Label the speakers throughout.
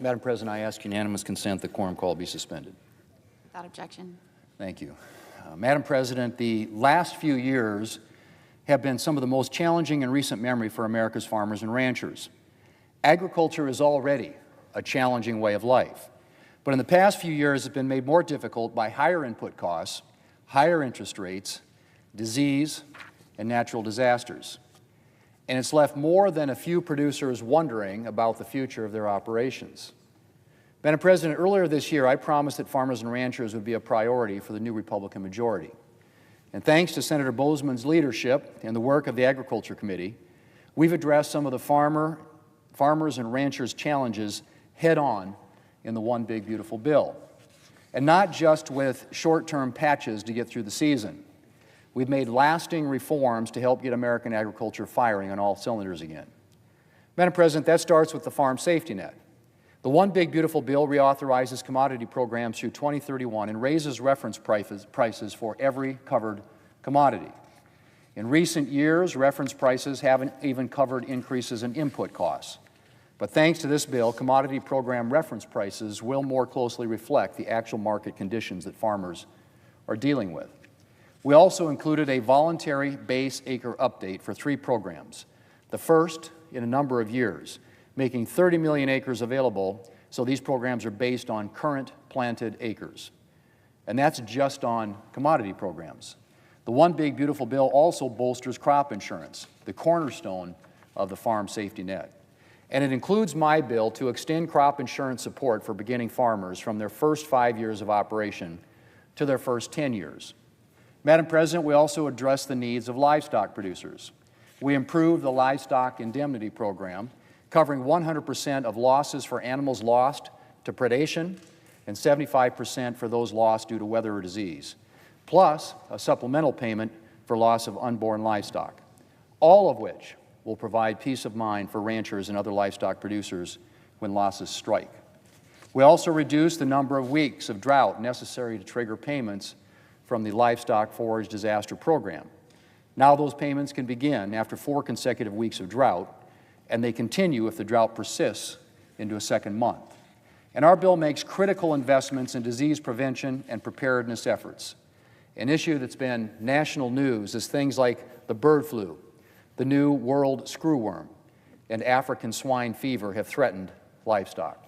Speaker 1: Madam President, I ask unanimous consent that quorum call be suspended.
Speaker 2: Without objection.
Speaker 1: Thank you. Madam President, the last few years have been some of the most challenging in recent memory for America's farmers and ranchers. Agriculture is already a challenging way of life, but in the past few years it's been made more difficult by higher input costs, higher interest rates, disease, and natural disasters. And it's left more than a few producers wondering about the future of their operations. Madam President, earlier this year I promised that farmers and ranchers would be a priority for the new Republican majority. And thanks to Senator Bozeman's leadership and the work of the Agriculture Committee, we've addressed some of the farmers and ranchers' challenges head-on in the One Big Beautiful Bill. And not just with short-term patches to get through the season. We've made lasting reforms to help get American agriculture firing on all cylinders again. Madam President, that starts with the farm safety net. The One Big Beautiful Bill reauthorizes commodity programs through 2031 and raises reference prices for every covered commodity. In recent years, reference prices haven't even covered increases in input costs. But thanks to this bill, commodity program reference prices will more closely reflect the actual market conditions that farmers are dealing with. We also included a voluntary base acre update for 3 programs, the first in a number of years, making 30 million acres available, so these programs are based on current planted acres. And that's just on commodity programs. The One Big Beautiful Bill also bolsters crop insurance, the cornerstone of the farm safety net. And it includes my bill to extend crop insurance support for beginning farmers from their first 5 years of operation to their first 10 years. Madam President, we also address the needs of livestock producers. We improved the Livestock Indemnity Program, covering 100% of losses for animals lost to predation and 75% for those lost due to weather or disease, plus a supplemental payment for loss of unborn livestock, all of which will provide peace of mind for ranchers and other livestock producers when losses strike. We also reduced the number of weeks of drought necessary to trigger payments from the Livestock Forage Disaster Program. Now those payments can begin after 4 consecutive weeks of drought, and they continue if the drought persists into a second month. And our bill makes critical investments in disease prevention and preparedness efforts. An issue that's been national news is things like the bird flu, the new world screwworm, and African swine fever have threatened livestock.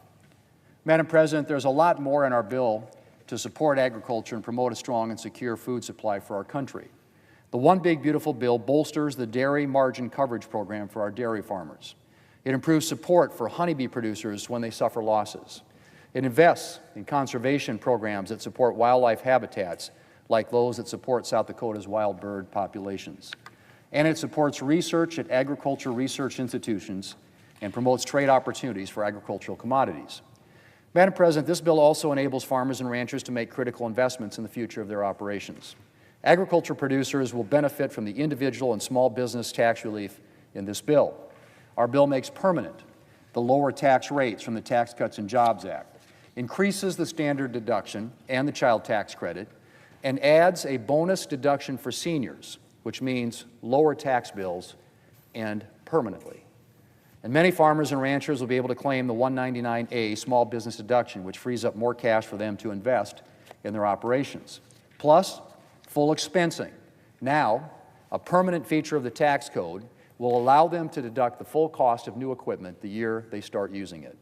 Speaker 1: Madam President, there's a lot more in our bill to support agriculture and promote a strong and secure food supply for our country. The One Big Beautiful Bill bolsters the dairy margin coverage program for our dairy farmers. It improves support for honeybee producers when they suffer losses. It invests in conservation programs that support wildlife habitats like those that support South Dakota's wild bird populations. And it supports research at agriculture research institutions and promotes trade opportunities for agricultural commodities. Madam President, this bill also enables farmers and ranchers to make critical investments in the future of their operations. Agriculture producers will benefit from the individual and small business tax relief in this bill. Our bill makes permanent the lower tax rates from the Tax Cuts and Jobs Act, increases the standard deduction and the child tax credit, and adds a bonus deduction for seniors, which means lower tax bills and permanently. And many farmers and ranchers will be able to claim the 199A small business deduction, which frees up more cash for them to invest in their operations. Plus, full expensing, now a permanent feature of the tax code, will allow them to deduct the full cost of new equipment the year they start using it.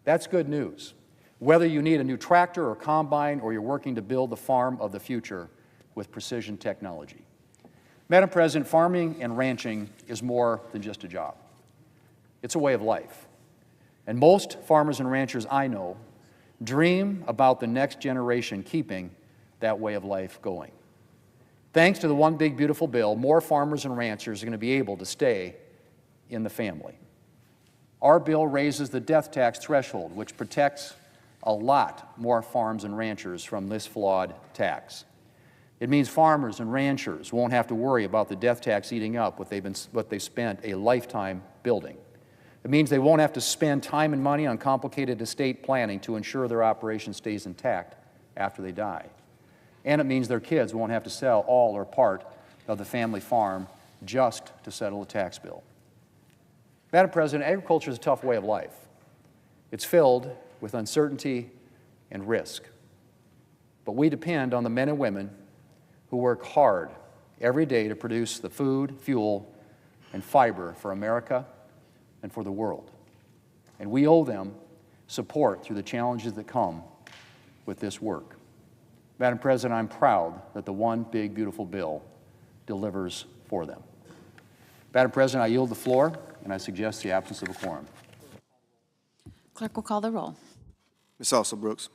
Speaker 1: That's good news. Whether you need a new tractor or combine or you're working to build the farm of the future with precision technology. Madam President, farming and ranching is more than just a job. It's a way of life. And most farmers and ranchers I know dream about the next generation keeping that way of life going. Thanks to the One Big Beautiful Bill, more farmers and ranchers are going to be able to stay in the family. Our bill raises the death tax threshold, which protects a lot more farms and ranchers from this flawed tax. It means farmers and ranchers won't have to worry about the death tax eating up what they've spent a lifetime building. It means they won't have to spend time and money on complicated estate planning to ensure their operation stays intact after they die. And it means their kids won't have to sell all or part of the family farm just to settle a tax bill. Madam President, agriculture is a tough way of life. It's filled with uncertainty and risk. But we depend on the men and women who work hard every day to produce the food, fuel, and fiber for America and for the world. And we owe them support through the challenges that come with this work. Madam President, I'm proud that the One Big Beautiful Bill delivers for them. Madam President, I yield the floor, and I suggest the absence of a quorum.
Speaker 2: Clerk will call the roll.
Speaker 3: Ms. Alsop Brooks.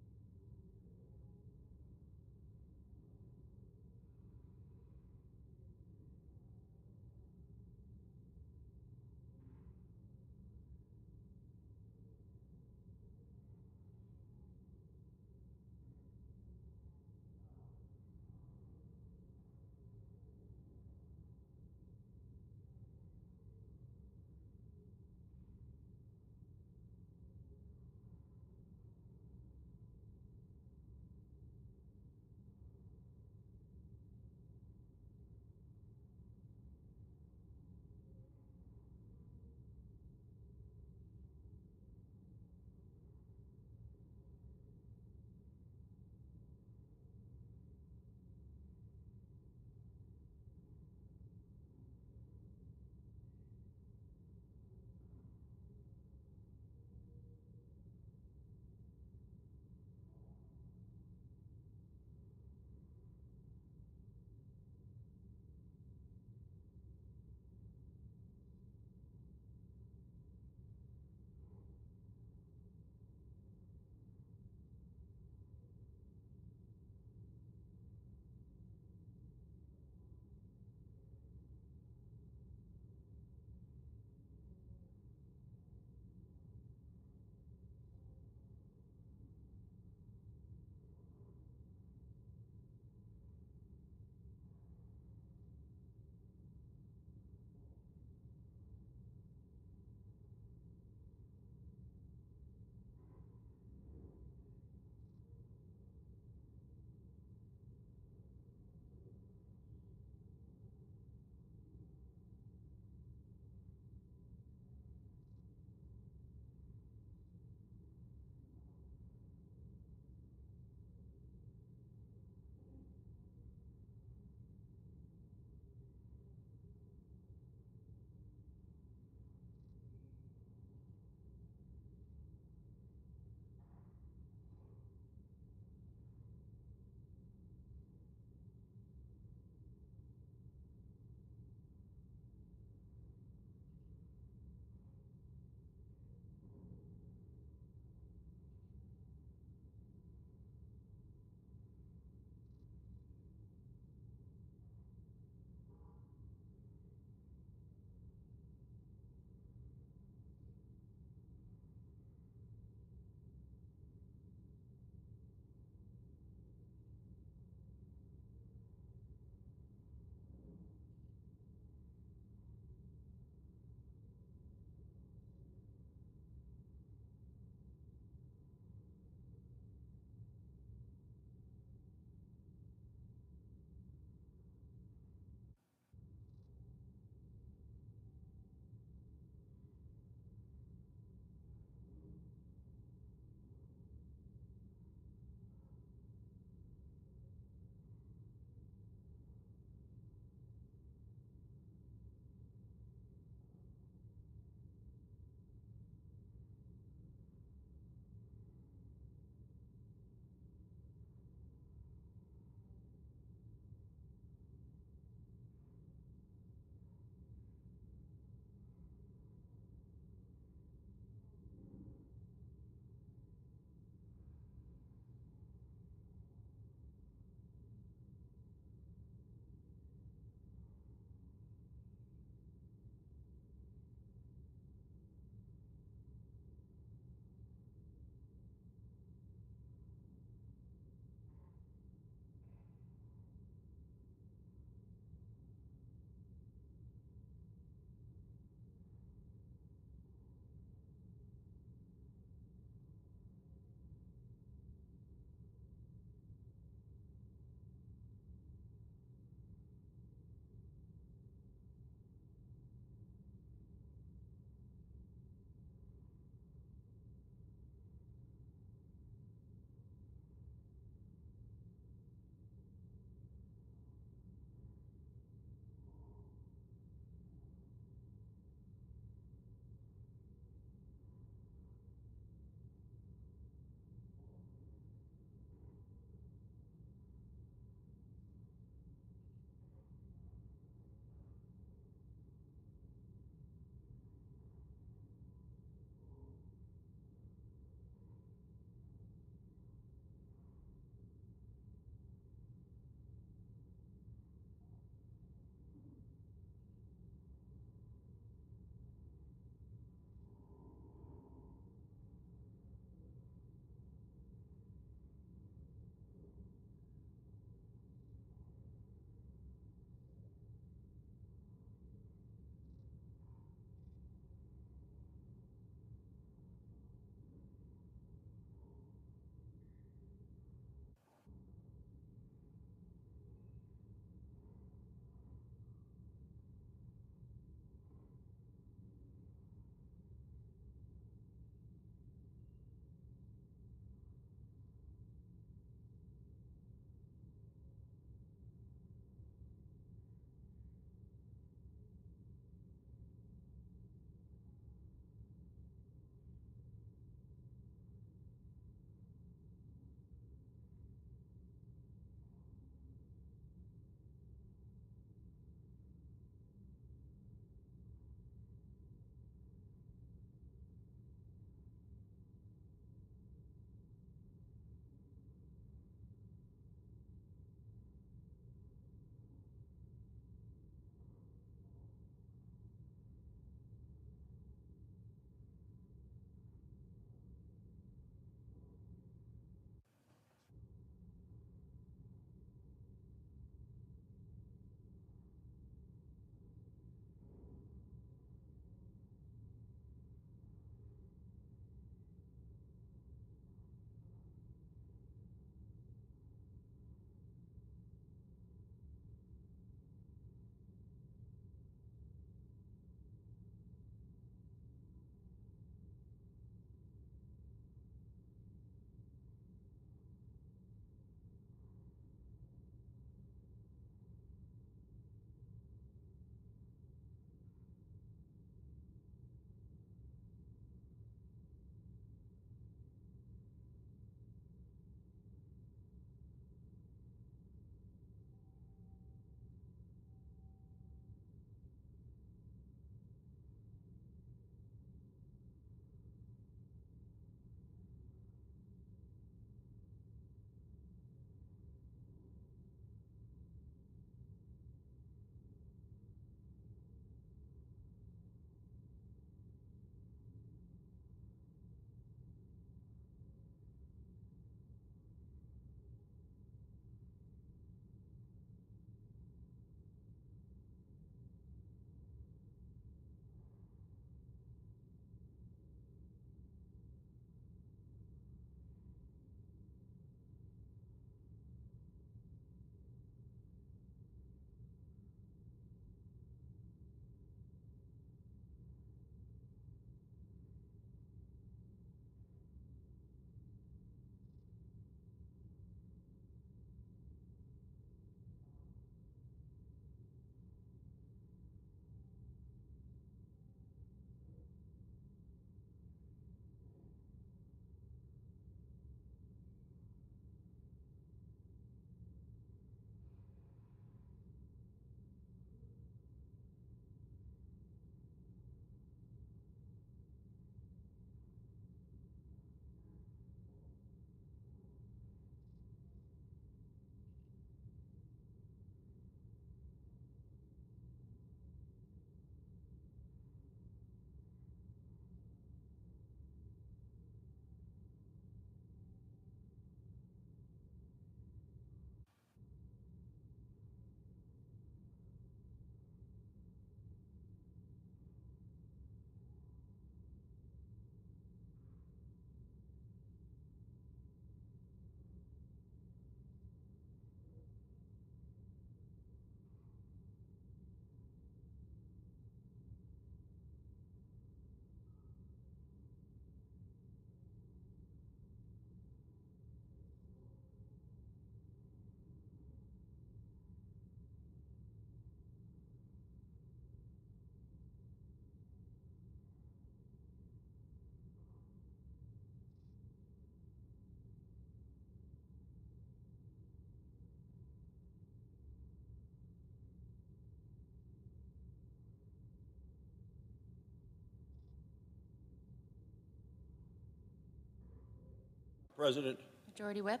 Speaker 4: President,
Speaker 2: Majority Whip.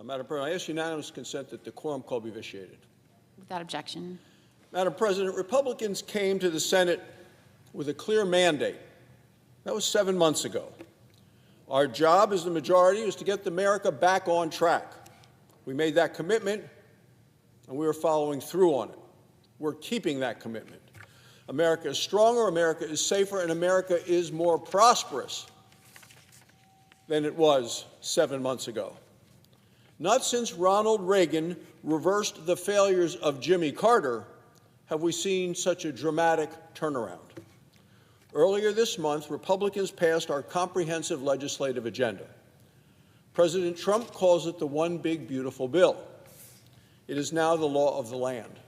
Speaker 4: Madam President, I ask unanimous consent that the quorum call be vitiated.
Speaker 2: Without objection.
Speaker 4: Madam President, Republicans came to the Senate with a clear mandate. That was 7 months ago. Our job as the majority was to get America back on track. We made that commitment, and we are following through on it. We're keeping that commitment. America is stronger, America is safer, and America is more prosperous than it was 7 months ago. Not since Ronald Reagan reversed the failures of Jimmy Carter have we seen such a dramatic turnaround. Earlier this month, Republicans passed our comprehensive legislative agenda. President Trump calls it the One Big Beautiful Bill. It is now the law of the land.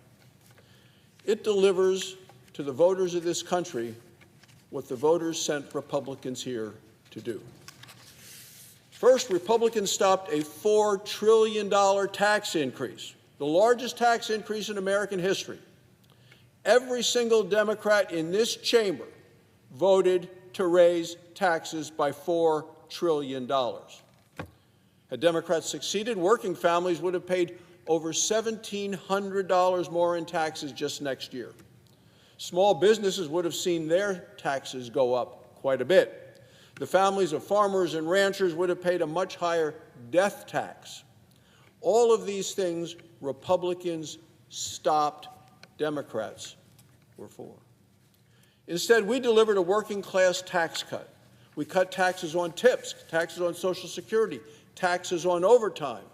Speaker 4: It delivers to the voters of this country what the voters sent Republicans here to do. First, Republicans stopped a $4 trillion tax increase, the largest tax increase in American history. Every single Democrat in this chamber voted to raise taxes by $4 trillion. Had Democrats succeeded, working families would have paid over $1,700 more in taxes just next year. Small businesses would have seen their taxes go up quite a bit. The families of farmers and ranchers would have paid a much higher death tax. All of these things Republicans stopped, Democrats were for. Instead, we delivered a working-class tax cut. We cut taxes on tips, taxes on Social Security, taxes on overtime.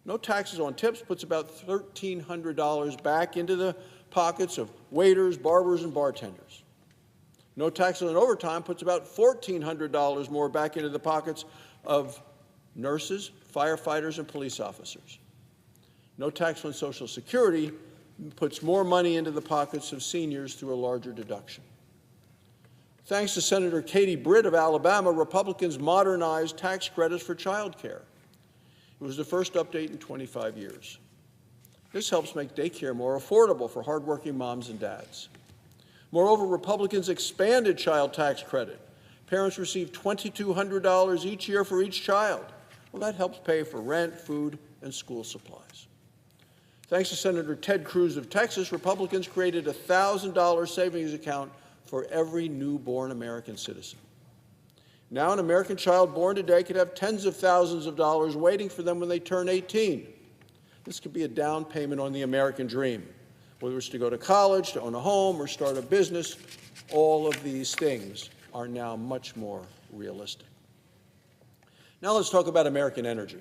Speaker 4: No taxes on tips puts about $1,300 back into the pockets of waiters, barbers, and bartenders. No taxes on overtime puts about $1,400 more back into the pockets of nurses, firefighters, and police officers. No tax on Social Security puts more money into the pockets of seniors through a larger deduction. Thanks to Senator Katie Britt of Alabama, Republicans modernized tax credits for child care. It was the first update in 25 years. This helps make daycare more affordable for hardworking moms and dads. Moreover, Republicans expanded child tax credit. Parents receive $2,200 each year for each child. Well, that helps pay for rent, food, and school supplies. Thanks to Senator Ted Cruz of Texas, Republicans created a $1,000 savings account for every newborn American citizen. Now an American child born today could have tens of thousands of dollars waiting for them when they turn 18. This could be a down payment on the American dream. Whether it's to go to college, to own a home, or start a business, all of these things are now much more realistic. Now let's talk about American energy.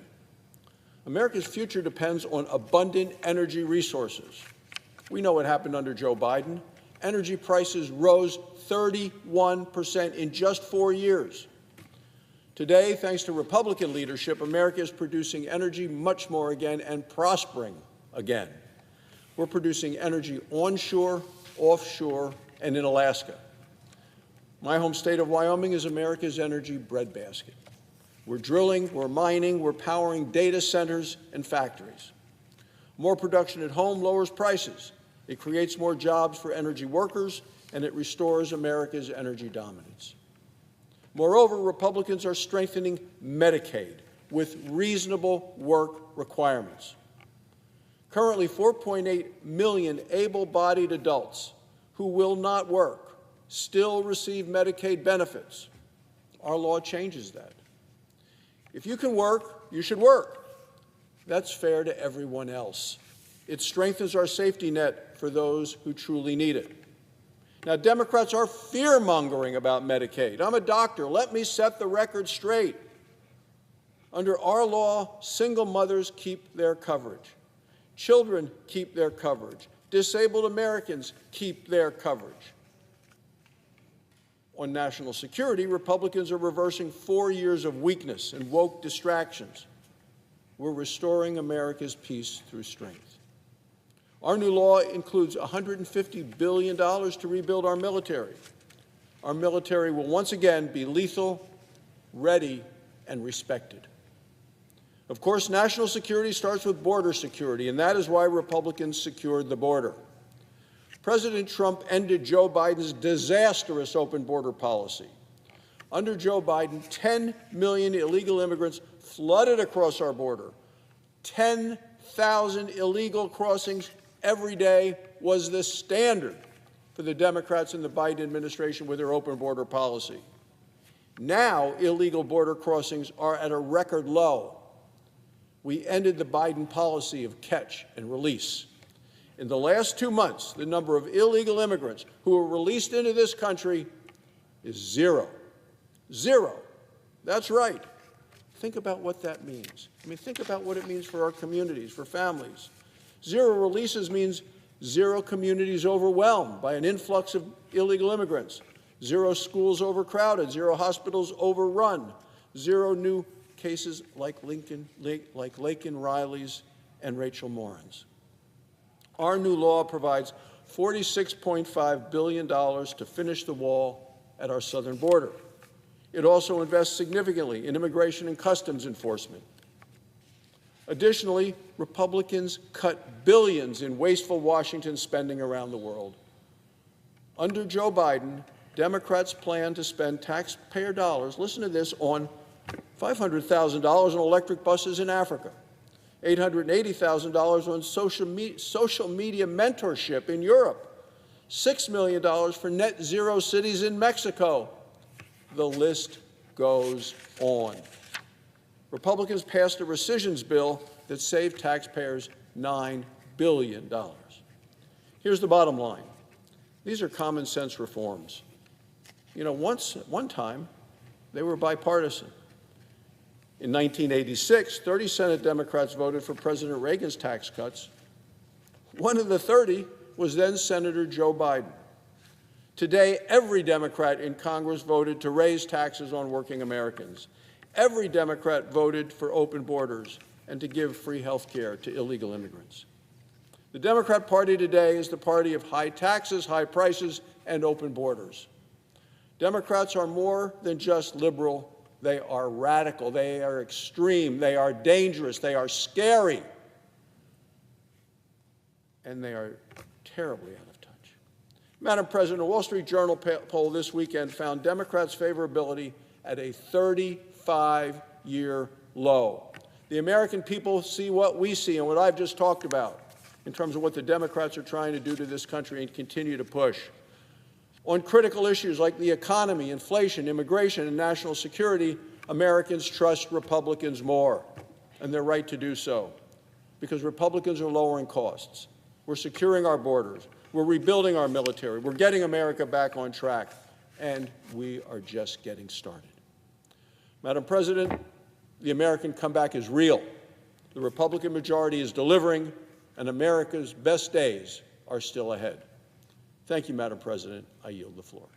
Speaker 4: America's future depends on abundant energy resources. We know what happened under Joe Biden. Energy prices rose 31% in just 4 years. Today, thanks to Republican leadership, America is producing energy much more again and prospering again. We're producing energy onshore, offshore, and in Alaska. My home state of Wyoming is America's energy breadbasket. We're drilling, we're mining, we're powering data centers and factories. More production at home lowers prices. It creates more jobs for energy workers, and it restores America's energy dominance. Moreover, Republicans are strengthening Medicaid with reasonable work requirements. Currently, 4.8 million able-bodied adults who will not work still receive Medicaid benefits. Our law changes that. If you can work, you should work. That's fair to everyone else. It strengthens our safety net for those who truly need it. Now, Democrats are fear-mongering about Medicaid. I'm a doctor. Let me set the record straight. Under our law, single mothers keep their coverage. Children keep their coverage. Disabled Americans keep their coverage. On national security, Republicans are reversing 4 years of weakness and woke distractions. We're restoring America's peace through strength. Our new law includes $150 billion to rebuild our military. Our military will once again be lethal, ready, and respected. Of course, national security starts with border security, and that is why Republicans secured the border. President Trump ended Joe Biden's disastrous open border policy. Under Joe Biden, 10 million illegal immigrants flooded across our border. 10,000 illegal crossings every day was the standard for the Democrats in the Biden administration with their open border policy. Now, illegal border crossings are at a record low. We ended the Biden policy of catch and release. In the last 2 months, the number of illegal immigrants who were released into this country is zero. Zero. That's right. Think about what that means. I mean, think about what it means for our communities, for families. Zero releases means zero communities overwhelmed by an influx of illegal immigrants. Zero schools overcrowded, zero hospitals overrun, zero new cases like Laken Riley's and Rachel Morin's. Our new law provides $46.5 billion to finish the wall at our southern border. It also invests significantly in immigration and customs enforcement. Additionally, Republicans cut billions in wasteful Washington spending around the world. Under Joe Biden, Democrats plan to spend taxpayer dollars, listen to this, on $500,000 on electric buses in Africa, $880,000 on social media mentorship in Europe, $6 million for net zero cities in Mexico. The list goes on. Republicans passed a rescissions bill that saved taxpayers $9 billion. Here's the bottom line. These are common sense reforms. You know, one time, they were bipartisan. In 1986, 30 Senate Democrats voted for President Reagan's tax cuts. One of the 30 was then Senator Joe Biden. Today, every Democrat in Congress voted to raise taxes on working Americans. Every Democrat voted for open borders and to give free health care to illegal immigrants. The Democrat Party today is the party of high taxes, high prices, and open borders. Democrats are more than just liberal. They are radical. They are extreme. They are dangerous. They are scary. And they are terribly out of touch. Madam President, a Wall Street Journal poll this weekend found Democrats' favorability at a 35-year low. The American people see what we see and what I've just talked about in terms of what the Democrats are trying to do to this country and continue to push. On critical issues like the economy, inflation, immigration, and national security, Americans trust Republicans more, and they're right to do so, because Republicans are lowering costs. We're securing our borders. We're rebuilding our military. We're getting America back on track, and we are just getting started. Madam President, the American comeback is real. The Republican majority is delivering, and America's best days are still ahead. Thank you, Madam President. I yield the floor.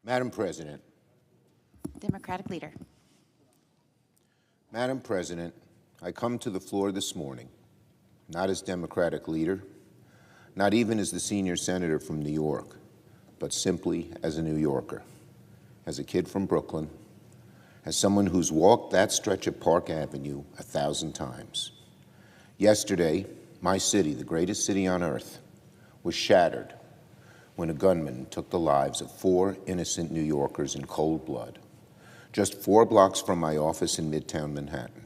Speaker 5: Madam President,
Speaker 2: Democratic Leader.
Speaker 5: Madam President, I come to the floor this morning, not as Democratic leader, not even as the senior senator from New York, but simply as a New Yorker, as a kid from Brooklyn, as someone who's walked that stretch of Park Avenue 1,000 times. Yesterday, my city, the greatest city on earth, was shattered when a gunman took the lives of 4 innocent New Yorkers in cold blood, just 4 blocks from my office in Midtown Manhattan.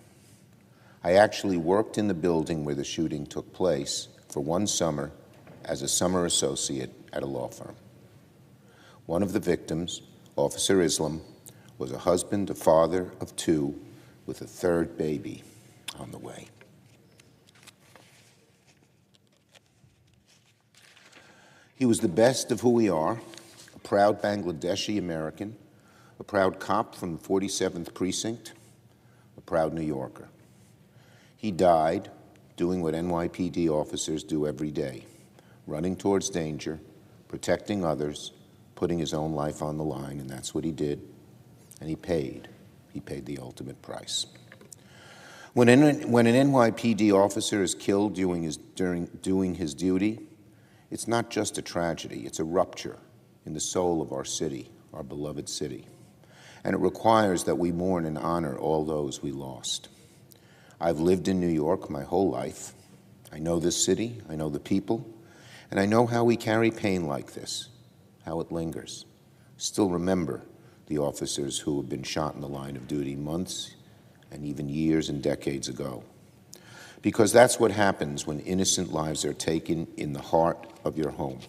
Speaker 5: I actually worked in the building where the shooting took place for 1 summer as a summer associate at a law firm. One of the victims, Officer Islam, was a husband, a father of 2, with a 3rd baby on the way. He was the best of who we are, a proud Bangladeshi American, a proud cop from the 47th Precinct, a proud New Yorker. He died doing what NYPD officers do every day, running towards danger, protecting others, putting his own life on the line, and that's what he did. And he paid. He paid the ultimate price. When an NYPD officer is killed doing his duty, it's not just a tragedy, it's a rupture in the soul of our city, our beloved city. And it requires that we mourn and honor all those we lost. I've lived in New York my whole life. I know this city, I know the people, and I know how we carry pain like this, how it lingers. Still remember the officers who have been shot in the line of duty months and even years and decades ago. Because that's what happens when innocent lives are taken in the heart of your home.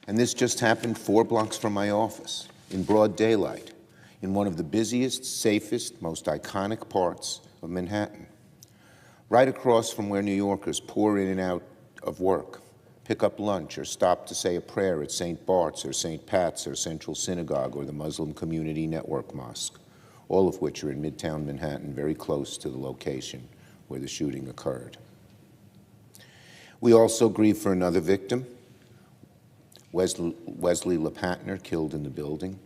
Speaker 5: And this just happened 4 blocks from my office, in broad daylight, in one of the busiest, safest, most iconic parts of Manhattan, right across from where New Yorkers pour in and out of work, pick up lunch, or stop to say a prayer at St. Bart's or St. Pat's or Central Synagogue or the Muslim Community Network Mosque, all of which are in Midtown Manhattan, very close to the location where the shooting occurred. We also grieve for another victim, Wesley LePatner, killed in the building.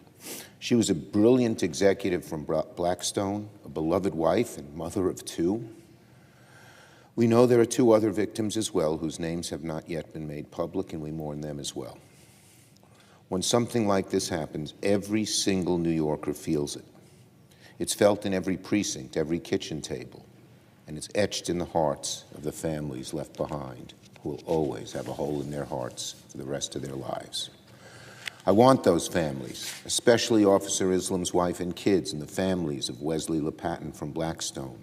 Speaker 5: She was a brilliant executive from Blackstone, a beloved wife and mother of 2. We know there are 2 other victims as well whose names have not yet been made public, and we mourn them as well. When something like this happens, every single New Yorker feels it. It's felt in every precinct, every kitchen table, and it's etched in the hearts of the families left behind, who will always have a hole in their hearts for the rest of their lives. I want those families, especially Officer Islam's wife and kids, and the families of Wesley LePatner from Blackstone,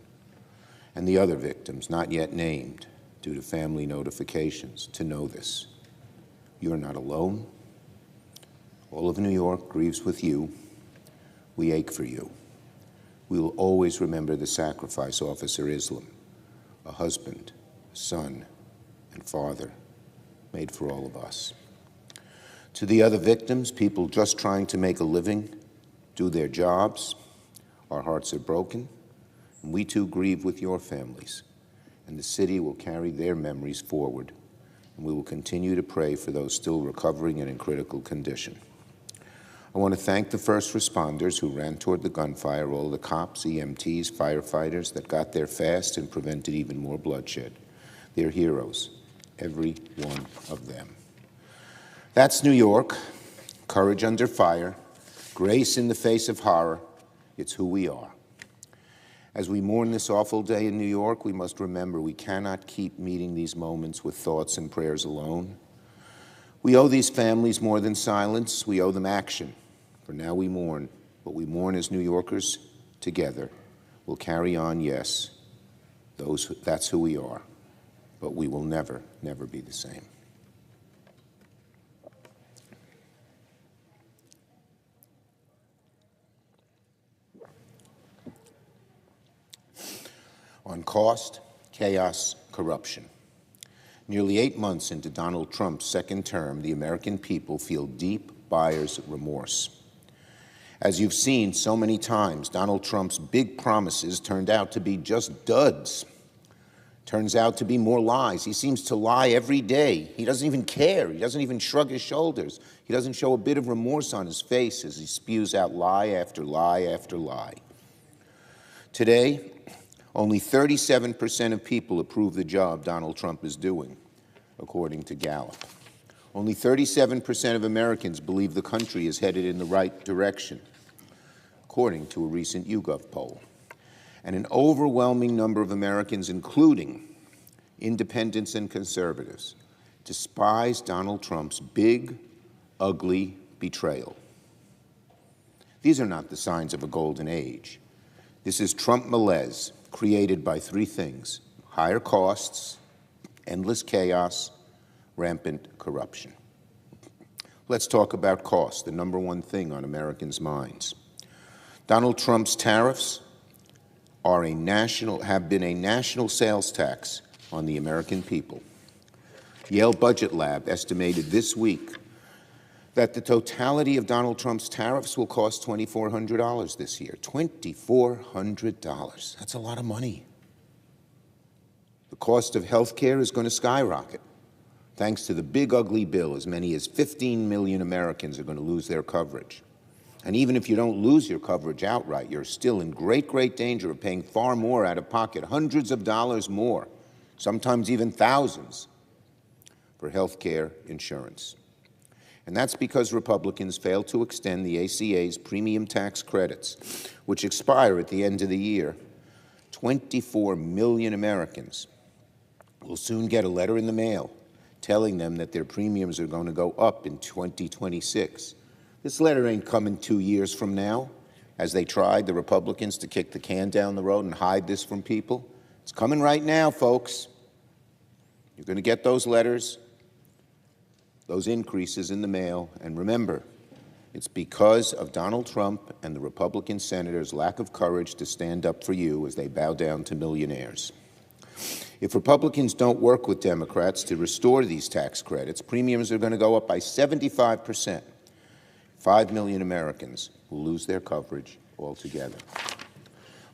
Speaker 5: and the other victims not yet named due to family notifications, to know this. You're not alone. All of New York grieves with you. We ache for you. We will always remember the sacrifice Officer Islam, a husband, a son, and father, made for all of us. To the other victims, people just trying to make a living, do their jobs, our hearts are broken, and we too grieve with your families, and the city will carry their memories forward, and we will continue to pray for those still recovering and in critical condition. I want to thank the first responders who ran toward the gunfire, all the cops, EMTs, firefighters that got there fast and prevented even more bloodshed. They're heroes, every one of them. That's New York, courage under fire, grace in the face of horror. It's who we are. As we mourn this awful day in New York, we must remember we cannot keep meeting these moments with thoughts and prayers alone. We owe these families more than silence. We owe them action. For now we mourn, but we mourn as New Yorkers together. We'll carry on, yes. That's who we are. But we will never, never be the same. On cost, chaos, corruption. Nearly 8 months into Donald Trump's second term, the American people feel deep buyer's remorse. As you've seen so many times, Donald Trump's big promises turned out to be just duds. Turns out to be more lies. He seems to lie every day. He doesn't even care. He doesn't even shrug his shoulders. He doesn't show a bit of remorse on his face as he spews out lie after lie after lie. Today, only 37% of people approve the job Donald Trump is doing, according to Gallup. Only 37% of Americans believe the country is headed in the right direction, according to a recent YouGov poll. And an overwhelming number of Americans, including independents and conservatives, despise Donald Trump's big, ugly betrayal. These are not the signs of a golden age. This is Trump malaise created by three things: higher costs, endless chaos, rampant corruption. Let's talk about cost, the number one thing on Americans' minds. Donald Trump's tariffs have been a national sales tax on the American people. Yale Budget Lab estimated this week that the totality of Donald Trump's tariffs will cost $2,400 this year. $2,400. That's a lot of money. The cost of health care is going to skyrocket. Thanks to the big, ugly bill, as many as 15 million Americans are going to lose their coverage. And even if you don't lose your coverage outright, you're still in great, great danger of paying far more out of pocket, hundreds of dollars more, sometimes even thousands, for health care insurance. And that's because Republicans failed to extend the ACA's premium tax credits, which expire at the end of the year. 24 million Americans will soon get a letter in the mail telling them that their premiums are going to go up in 2026. This letter ain't coming 2 years from now, as they tried, the Republicans, to kick the can down the road and hide this from people. It's coming right now, folks. You're going to get those letters, those increases in the mail. And remember, it's because of Donald Trump and the Republican senators' lack of courage to stand up for you as they bow down to millionaires. If Republicans don't work with Democrats to restore these tax credits, premiums are going to go up by 75%. 5 million Americans will lose their coverage altogether.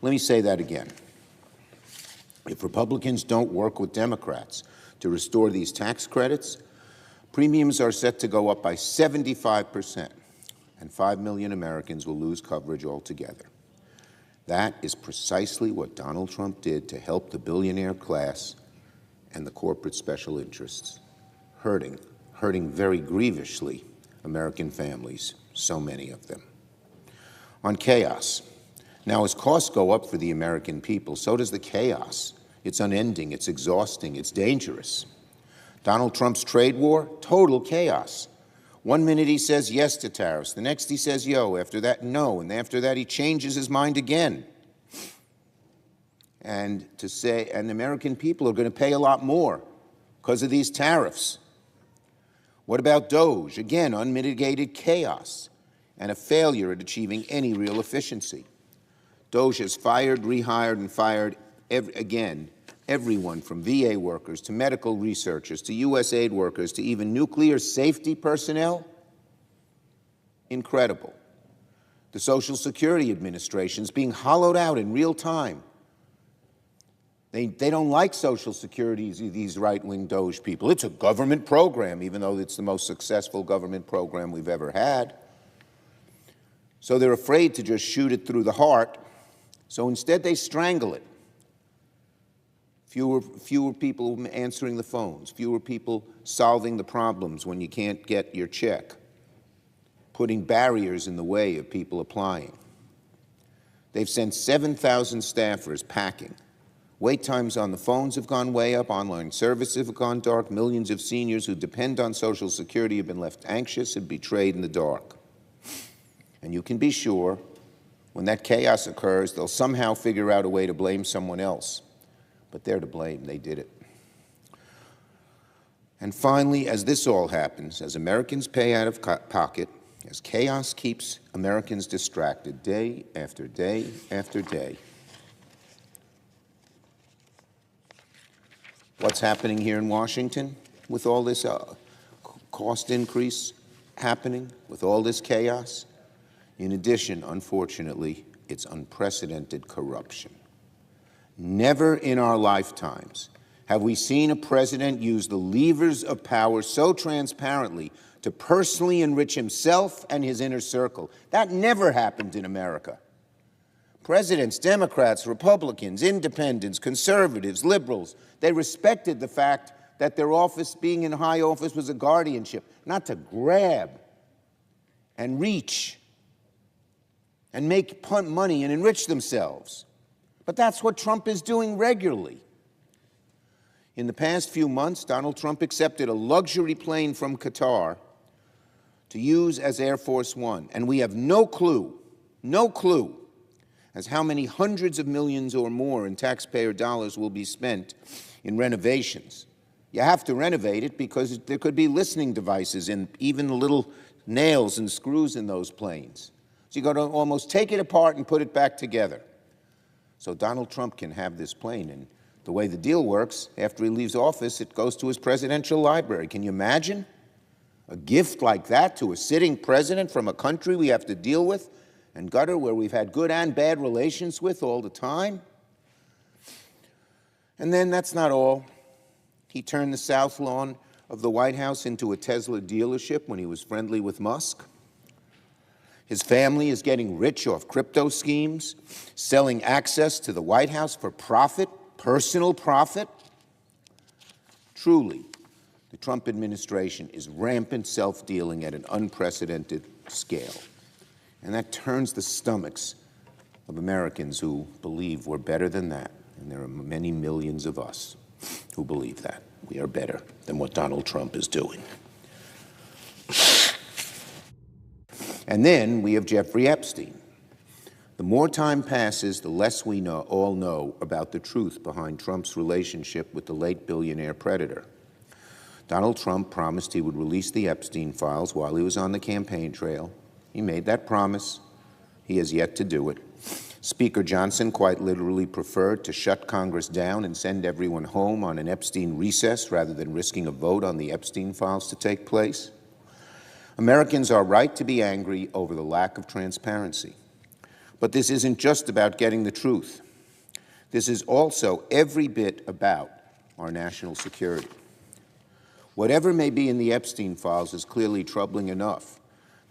Speaker 5: Let me say that again. If Republicans don't work with Democrats to restore these tax credits, premiums are set to go up by 75%, and 5 million Americans will lose coverage altogether. That is precisely what Donald Trump did to help the billionaire class and the corporate special interests, hurting very grievously American families, so many of them. On chaos. Now, as costs go up for the American people, so does the chaos. It's unending, it's exhausting, it's dangerous. Donald Trump's trade war, total chaos. 1 minute he says yes to tariffs, the next he says yo, after that no, and after that he changes his mind again. And the American people are going to pay a lot more because of these tariffs. What about DOGE? Again, unmitigated chaos and a failure at achieving any real efficiency. DOGE has fired, rehired, and fired everyone from VA workers to medical researchers to U.S. aid workers to even nuclear safety personnel. Incredible. The Social Security Administration is being hollowed out in real time. They don't like Social Security, these right-wing DOGE people. It's a government program, even though it's the most successful government program we've ever had. So they're afraid to just shoot it through the heart. So instead they strangle it. Fewer people answering the phones, fewer people solving the problems when you can't get your check, putting barriers in the way of people applying. They've sent 7,000 staffers packing. Wait times on the phones have gone way up, online services have gone dark, millions of seniors who depend on Social Security have been left anxious and betrayed in the dark. And you can be sure, when that chaos occurs, they'll somehow figure out a way to blame someone else. But they're to blame, they did it. And finally, as this all happens, as Americans pay out of pocket, as chaos keeps Americans distracted day after day after day, what's happening here in Washington with all this cost increase happening, with all this chaos? In addition, unfortunately, it's unprecedented corruption. Never in our lifetimes have we seen a president use the levers of power so transparently to personally enrich himself and his inner circle. That never happened in America. Presidents, Democrats, Republicans, independents, conservatives, liberals, they respected the fact that their office, being in high office, was a guardianship, not to grab and reach and make money and enrich themselves. But that's what Trump is doing regularly. In the past few months, Donald Trump accepted a luxury plane from Qatar to use as Air Force One, and we have no clue as how many hundreds of millions or more in taxpayer dollars will be spent in renovations. You have to renovate it because there could be listening devices and even the little nails and screws in those planes. So you've got to almost take it apart and put it back together. So Donald Trump can have this plane. And the way the deal works, after he leaves office, it goes to his presidential library. Can you imagine a gift like that to a sitting president from a country we have to deal with and gutter, where we've had good and bad relations with all the time? And then that's not all. He turned the south lawn of the White House into a Tesla dealership when he was friendly with Musk. His family is getting rich off crypto schemes, selling access to the White House for profit, personal profit. Truly, the Trump administration is rampant self-dealing at an unprecedented scale. And that turns the stomachs of Americans who believe we're better than that. And there are many millions of us who believe that we are better than what Donald Trump is doing. And then we have Jeffrey Epstein. The more time passes, the less we all know about the truth behind Trump's relationship with the late billionaire predator. Donald Trump promised he would release the Epstein files while he was on the campaign trail. He made that promise. He has yet to do it. Speaker Johnson quite literally preferred to shut Congress down and send everyone home on an Epstein recess rather than risking a vote on the Epstein files to take place. Americans are right to be angry over the lack of transparency. But this isn't just about getting the truth. This is also every bit about our national security. Whatever may be in the Epstein files is clearly troubling enough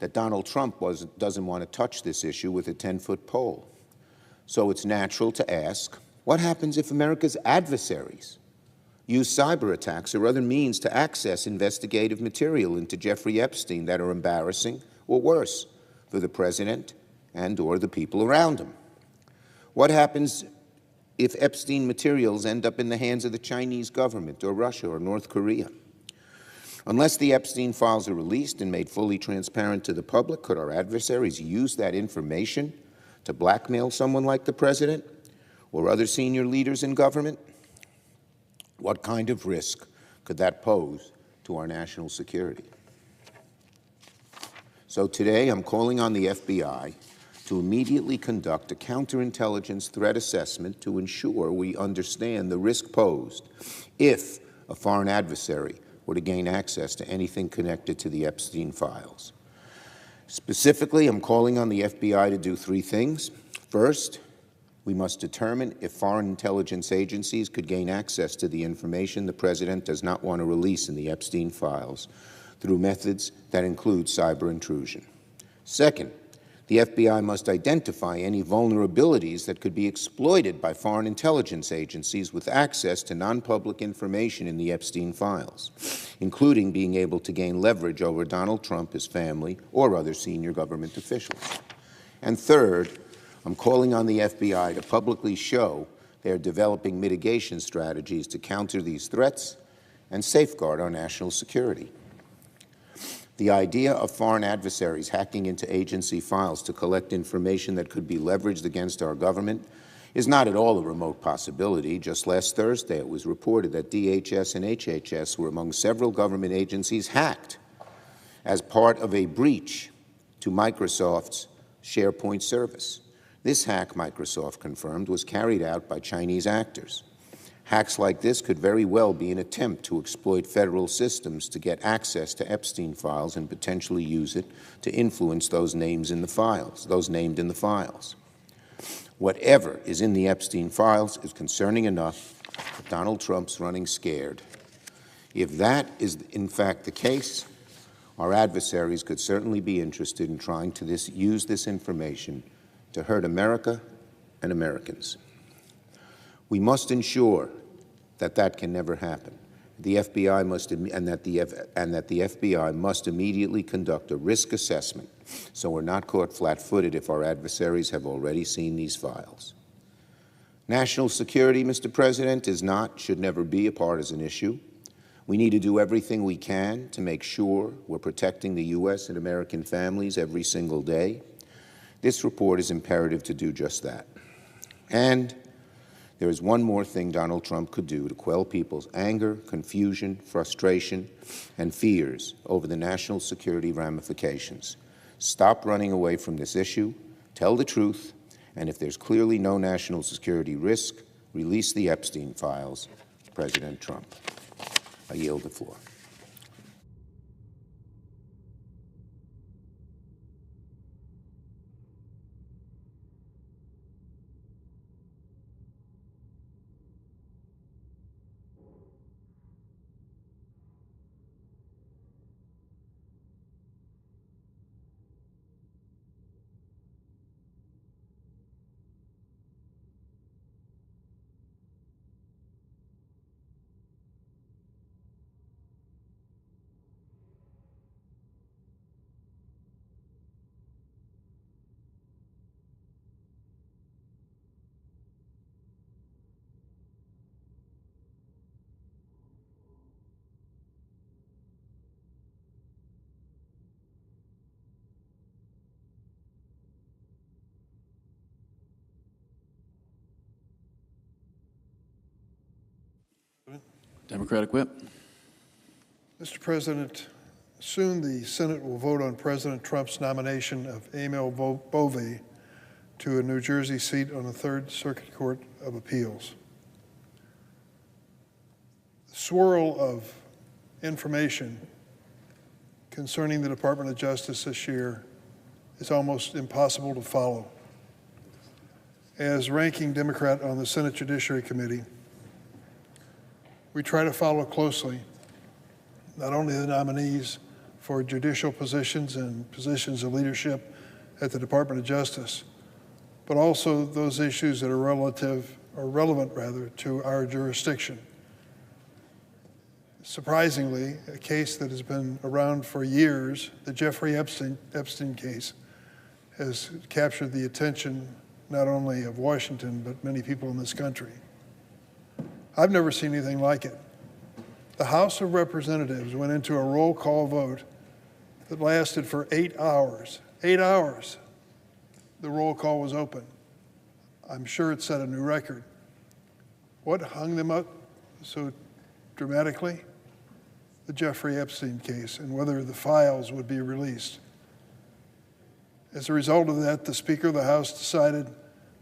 Speaker 5: that Donald Trump doesn't want to touch this issue with a 10-foot pole. So it's natural to ask, what happens if America's adversaries use cyber attacks or other means to access investigative material into Jeffrey Epstein that are embarrassing or worse for the president and or the people around him? What happens if Epstein materials end up in the hands of the Chinese government or Russia or North Korea? Unless the Epstein files are released and made fully transparent to the public, could our adversaries use that information to blackmail someone like the president or other senior leaders in government? What kind of risk could that pose to our national security? So today I'm calling on the FBI to immediately conduct a counterintelligence threat assessment to ensure we understand the risk posed if a foreign adversary were to gain access to anything connected to the Epstein files. Specifically, I'm calling on the FBI to do three things. First, we must determine if foreign intelligence agencies could gain access to the information the president does not want to release in the Epstein files through methods that include cyber intrusion. Second, the FBI must identify any vulnerabilities that could be exploited by foreign intelligence agencies with access to non-public information in the Epstein files, including being able to gain leverage over Donald Trump, his family, or other senior government officials. And third, I'm calling on the FBI to publicly show they're developing mitigation strategies to counter these threats and safeguard our national security. The idea of foreign adversaries hacking into agency files to collect information that could be leveraged against our government is not at all a remote possibility. Just last Thursday, it was reported that DHS and HHS were among several government agencies hacked as part of a breach to Microsoft's SharePoint service. This hack, Microsoft confirmed, was carried out by Chinese actors. Hacks like this could very well be an attempt to exploit federal systems to get access to Epstein files and potentially use it to influence those named in the files. Whatever is in the Epstein files is concerning enough that Donald Trump's running scared. If that is in fact the case, our adversaries could certainly be interested in trying to use this information to hurt America and Americans. We must ensure that that can never happen. The FBI must, and that the FBI must immediately conduct a risk assessment so we're not caught flat-footed if our adversaries have already seen these files. National security, Mr. President, is not, should never be a partisan issue. We need to do everything we can to make sure we're protecting the U.S. and American families every single day. This report is imperative to do just that. And there is one more thing Donald Trump could do to quell people's anger, confusion, frustration, and fears over the national security ramifications. Stop running away from this issue, tell the truth, and if there's clearly no national security risk, release the Epstein files. President Trump. I yield the floor.
Speaker 6: Democratic Whip.
Speaker 7: Mr. President, soon the Senate will vote on President Trump's nomination of Emil Bovee to a New Jersey seat on the Third Circuit Court of Appeals. The swirl of information concerning the Department of Justice this year is almost impossible to follow. As ranking Democrat on the Senate Judiciary Committee, we try to follow closely not only the nominees for judicial positions and positions of leadership at the Department of Justice, but also those issues that are relevant to our jurisdiction. Surprisingly, a case that has been around for years, the Jeffrey Epstein case, has captured the attention not only of Washington, but many people in this country. I've never seen anything like it. The House of Representatives went into a roll call vote that lasted for 8 hours. 8 hours. The roll call was open. I'm sure it set a new record. What hung them up so dramatically? The Jeffrey Epstein case and whether the files would be released. As a result of that, the Speaker of the House decided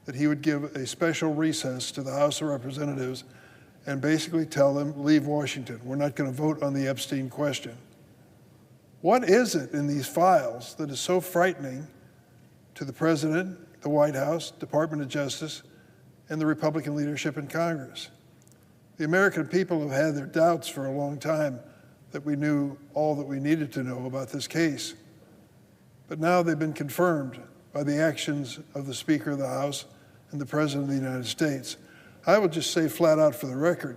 Speaker 7: that he would give a special recess to the House of Representatives and basically tell them, leave Washington. We're not going to vote on the Epstein question. What is it in these files that is so frightening to the President, the White House, Department of Justice, and the Republican leadership in Congress? The American people have had their doubts for a long time that we knew all that we needed to know about this case. But now they've been confirmed by the actions of the Speaker of the House and the President of the United States. I will just say flat out for the record,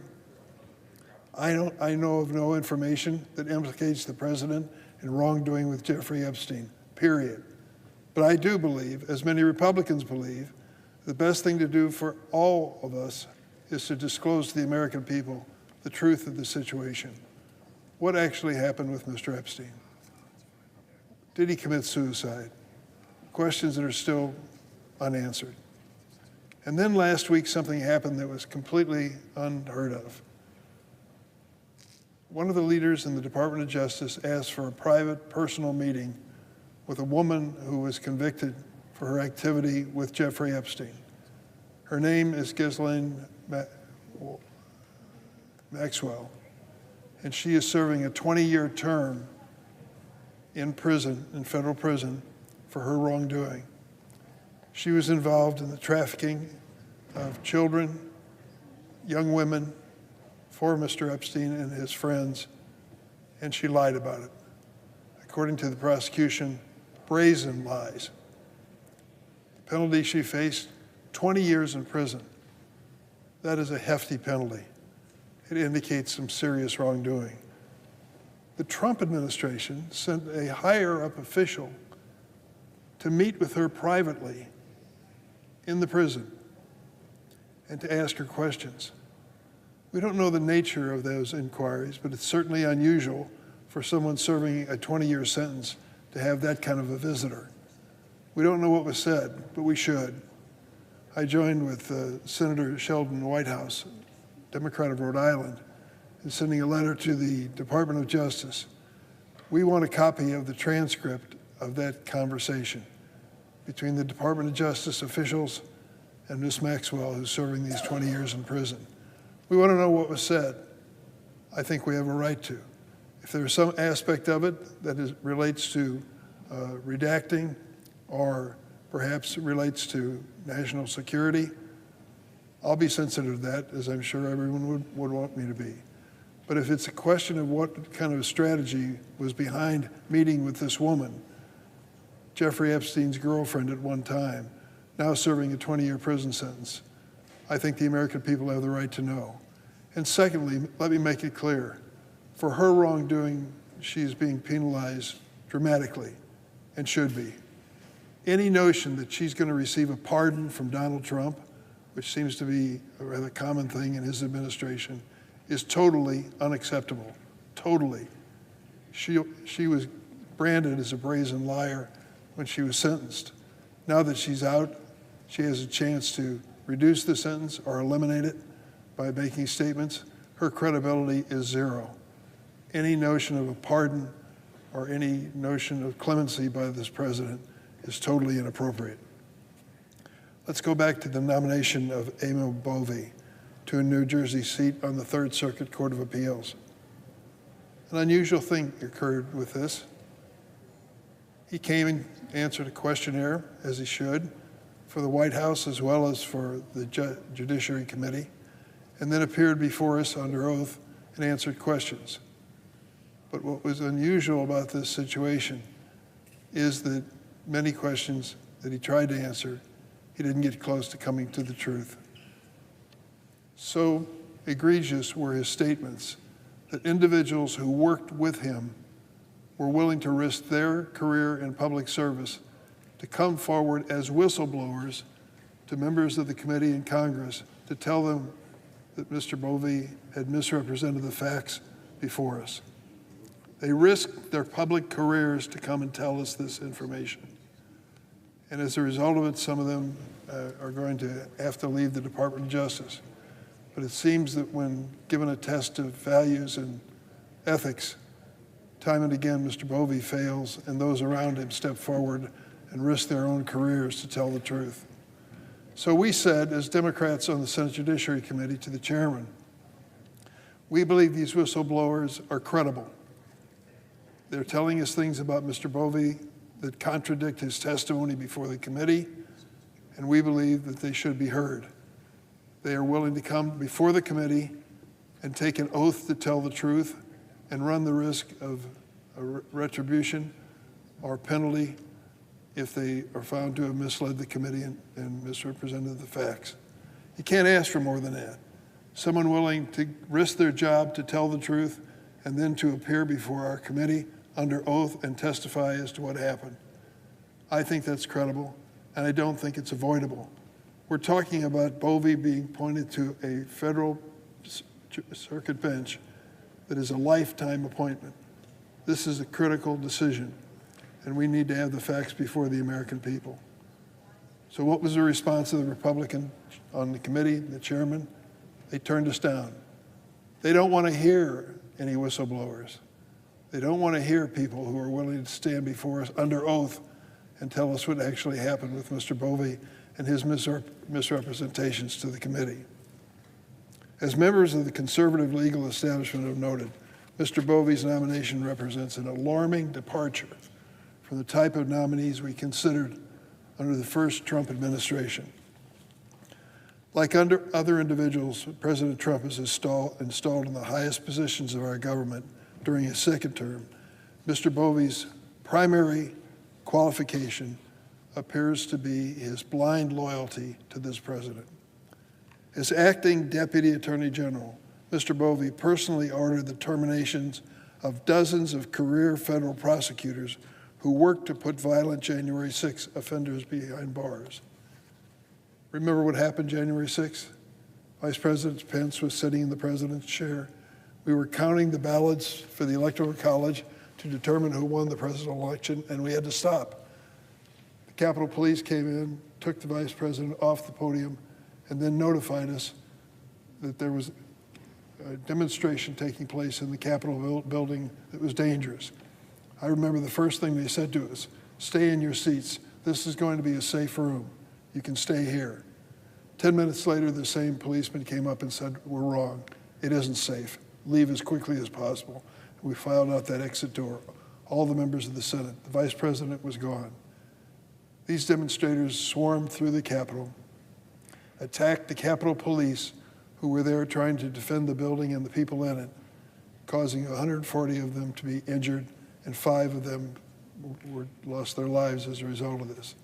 Speaker 7: I know of no information that implicates the President in wrongdoing with Jeffrey Epstein, period. But I do believe, as many Republicans believe, the best thing to do for all of us is to disclose to the American people the truth of the situation. What actually happened with Mr. Epstein? Did he commit suicide? Questions that are still unanswered. And then last week, something happened that was completely unheard of. One of the leaders in the Department of Justice asked for a private, personal meeting with a woman who was convicted for her activity with Jeffrey Epstein. Her name is Ghislaine Maxwell, and she is serving a 20-year term in prison, in federal prison, for her wrongdoing. She was involved in the trafficking of children, young women for Mr. Epstein and his friends, and she lied about it. According to the prosecution, brazen lies. The penalty she faced, 20 years in prison. That is a hefty penalty. It indicates some serious wrongdoing. The Trump administration sent a higher-up official to meet with her privately in the prison and to ask her questions. We don't know the nature of those inquiries, but it's certainly unusual for someone serving a 20-year sentence to have that kind of a visitor. We don't know what was said, but we should. I joined with Senator Sheldon Whitehouse, Democrat of Rhode Island, in sending a letter to the Department of Justice. We want a copy of the transcript of that conversation between the Department of Justice officials and Ms. Maxwell, who's serving these 20 years in prison. We want to know what was said. I think we have a right to. If there's some aspect of it that relates to redacting or perhaps relates to national security, I'll be sensitive to that, as I'm sure everyone would want me to be. But if it's a question of what kind of a strategy was behind meeting with this woman, Jeffrey Epstein's girlfriend at one time, now serving a 20-year prison sentence, I think the American people have the right to know. And secondly, let me make it clear, for her wrongdoing, she's being penalized dramatically and should be. Any notion that she's going to receive a pardon from Donald Trump, which seems to be a rather common thing in his administration, is totally unacceptable, totally. She was branded as a brazen liar when she was sentenced. Now that she's out, she has a chance to reduce the sentence or eliminate it by making statements. Her credibility is zero. Any notion of a pardon or any notion of clemency by this president is totally inappropriate. Let's go back to the nomination of Emil Bovee to a New Jersey seat on the Third Circuit Court of Appeals. An unusual thing occurred with this. He came and answered a questionnaire, as he should, for the White House as well as for the Judiciary Committee, and then appeared before us under oath and answered questions. But what was unusual about this situation is that many questions that he tried to answer, he didn't get close to coming to the truth. So egregious were his statements that individuals who worked with him were willing to risk their career in public service to come forward as whistleblowers to members of the committee in Congress to tell them that Mr. Bovee had misrepresented the facts before us. They risked their public careers to come and tell us this information. And as a result of it, some of them are going to have to leave the Department of Justice. But it seems that when given a test of values and ethics, time and again, Mr. Bovee fails, and those around him step forward and risk their own careers to tell the truth. So we said, as Democrats on the Senate Judiciary Committee, to the chairman, we believe these whistleblowers are credible. They're telling us things about Mr. Bovee that contradict his testimony before the committee, and we believe that they should be heard. They are willing to come before the committee and take an oath to tell the truth and run the risk of a retribution or penalty if they are found to have misled the committee and misrepresented the facts. You can't ask for more than that. Someone willing to risk their job to tell the truth and then to appear before our committee under oath and testify as to what happened. I think that's credible, and I don't think it's avoidable. We're talking about Bovee being appointed to a federal circuit bench that is a lifetime appointment. This is a critical decision, and we need to have the facts before the American people. So what was the response of the Republican on the committee, the chairman? They turned us down. They don't want to hear any whistleblowers. They don't want to hear people who are willing to stand before us under oath and tell us what actually happened with Mr. Bovee and his misrepresentations to the committee. As members of the conservative legal establishment have noted, Mr. Bovee's nomination represents an alarming departure from the type of nominees we considered under the first Trump administration. Like under other individuals President Trump has installed in the highest positions of our government during his second term, Mr. Bovey's primary qualification appears to be his blind loyalty to this president. As acting Deputy Attorney General, Mr. Bovey personally ordered the terminations of dozens of career federal prosecutors who worked to put violent January 6 offenders behind bars. Remember what happened January 6th? Vice President Pence was sitting in the president's chair. We were counting the ballots for the Electoral College to determine who won the presidential election, and we had to stop. The Capitol Police came in, took the vice president off the podium, and then notified us that there was a demonstration taking place in the Capitol building that was dangerous. I remember the first thing they said to us, stay in your seats. This is going to be a safe room. You can stay here. 10 minutes later, the same policeman came up and said, we're wrong. It isn't safe. Leave as quickly as possible. And we filed out that exit door. All the members of the Senate, the vice president was gone. These demonstrators swarmed through the Capitol, attacked the Capitol Police, who were there trying to defend the building and the people in it, causing 140 of them to be injured, and 5 of them lost their lives as a result of this.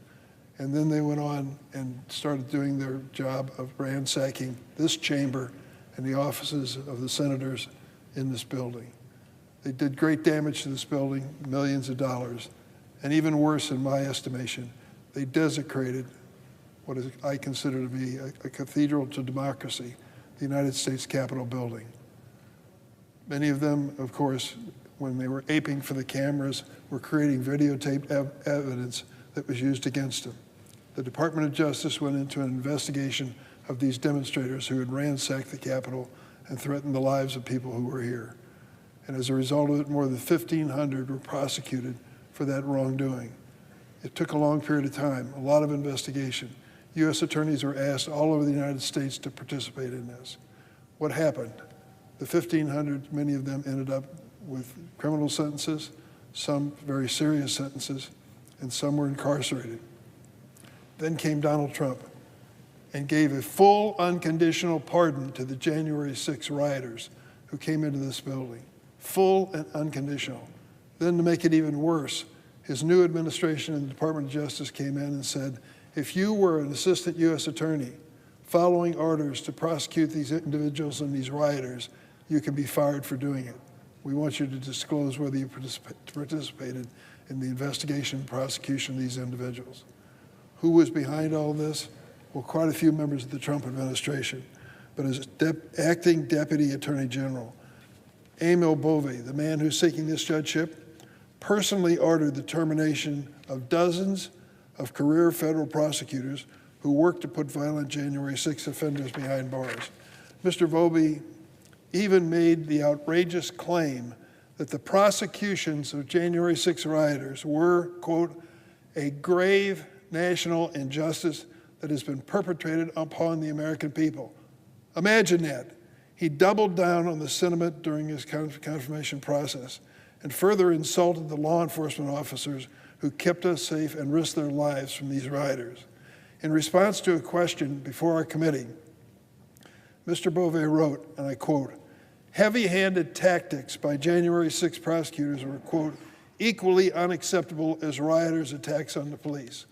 Speaker 7: And then they went on and started doing their job of ransacking this chamber and the offices of the senators in this building. They did great damage to this building, millions of dollars. And even worse, in my estimation, they desecrated what I consider to be a cathedral to democracy, the United States Capitol building. Many of them, of course, when they were aping for the cameras, were creating videotaped evidence that was used against them. The Department of Justice went into an investigation of these demonstrators who had ransacked the Capitol and threatened the lives of people who were here. And as a result of it, more than 1,500 were prosecuted for that wrongdoing. It took a long period of time, a lot of investigation. U.S. attorneys were asked all over the United States to participate in this. What happened? The 1,500, many of them ended up with criminal sentences, some very serious sentences, and some were incarcerated. Then came Donald Trump and gave a full unconditional pardon to the January 6 rioters who came into this building. Full and unconditional. Then to make it even worse, his new administration in the Department of Justice came in and said, if you were an assistant U.S. attorney following orders to prosecute these individuals and these rioters, you can be fired for doing it. We want you to disclose whether you participated in the investigation and prosecution of these individuals. Who was behind all this? Well, quite a few members of the Trump administration. But as acting Deputy Attorney General, Emil Bovey, the man who's seeking this judgeship, personally ordered the termination of dozens of career federal prosecutors who worked to put violent January 6 offenders behind bars. Mr. Bovey even made the outrageous claim that the prosecutions of January 6 rioters were, quote, a grave national injustice that has been perpetrated upon the American people. Imagine that. He doubled down on the sentiment during his confirmation process and further insulted the law enforcement officers who kept us safe and risked their lives from these rioters. In response to a question before our committee, Mr. Bovey wrote, and I quote, heavy-handed tactics by January 6 prosecutors were, quote, equally unacceptable as rioters' attacks on the police.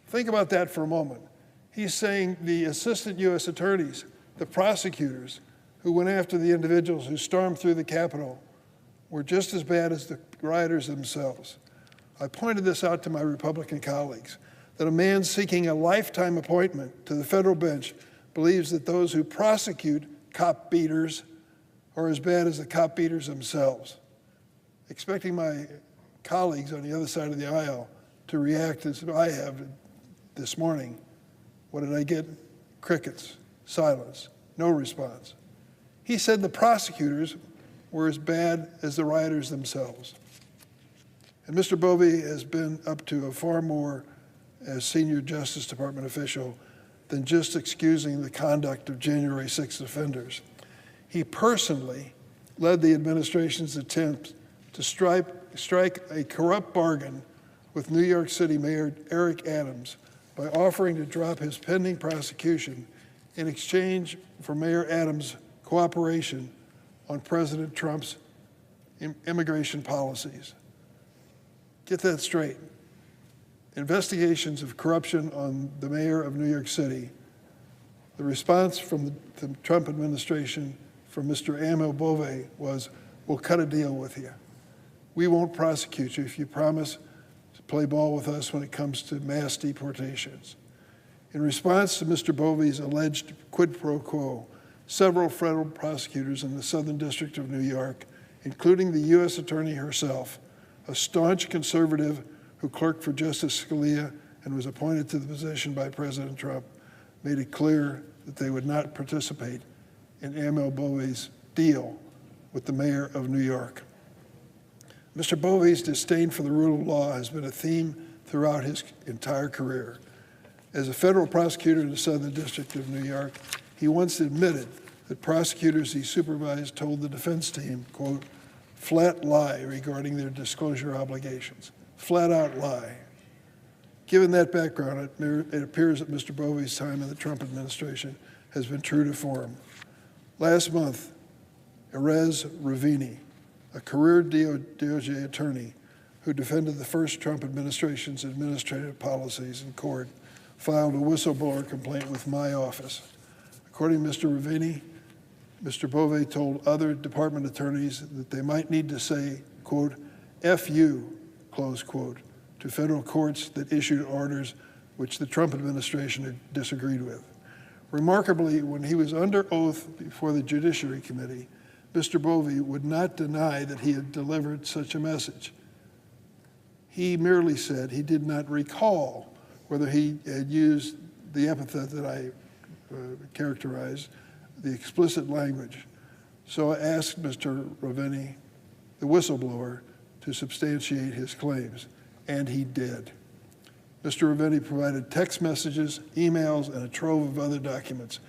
Speaker 7: Think about that for a moment. He's saying the assistant U.S. attorneys, the prosecutors who went after the individuals who stormed through the Capitol were just as bad as the rioters themselves. I pointed this out to my Republican colleagues, that a man seeking a lifetime appointment to the federal bench believes that those who prosecute cop beaters are as bad as the cop beaters themselves. Expecting my colleagues on the other side of the aisle to react as I have this morning, what did I get? Crickets, silence, no response. He said the prosecutors were as bad as the rioters themselves. And Mr. Bovey has been up to a far more as senior Justice Department official than just excusing the conduct of January 6 offenders. He personally led the administration's attempt to strike a corrupt bargain with New York City Mayor Eric Adams by offering to drop his pending prosecution in exchange for Mayor Adams' cooperation on President Trump's immigration policies. Get that straight. Investigations of corruption on the mayor of New York City, the response from the Trump administration from Mr. Emil Bove was, we'll cut a deal with you. We won't prosecute you if you promise to play ball with us when it comes to mass deportations. In response to Mr. Bove's alleged quid pro quo, several federal prosecutors in the Southern District of New York, including the U.S. Attorney herself, a staunch conservative who clerked for Justice Scalia and was appointed to the position by President Trump, made it clear that they would not participate in Emil Bove's deal with the mayor of New York. Mr. Bove's disdain for the rule of law has been a theme throughout his entire career. As a federal prosecutor in the Southern District of New York, he once admitted that prosecutors he supervised told the defense team, quote, flat lie regarding their disclosure obligations. Flat out lie. Given that background, it appears that Mr. Bove's time in the Trump administration has been true to form. Last month, Erez Ravini, a career DOJ attorney who defended the first Trump administration's administrative policies in court, filed a whistleblower complaint with my office. According to Mr. Ravini, Mr. Bove told other department attorneys that they might need to say, quote, F you, close quote, to federal courts that issued orders which the Trump administration had disagreed with. Remarkably, when he was under oath before the Judiciary Committee, Mr. Bove would not deny that he had delivered such a message. He merely said he did not recall whether he had used the epithet that I characterized, the explicit language. So I asked Mr. Ravini, the whistleblower, to substantiate his claims, and he did. Mr. Ravini provided text messages, emails, and a trove of other documents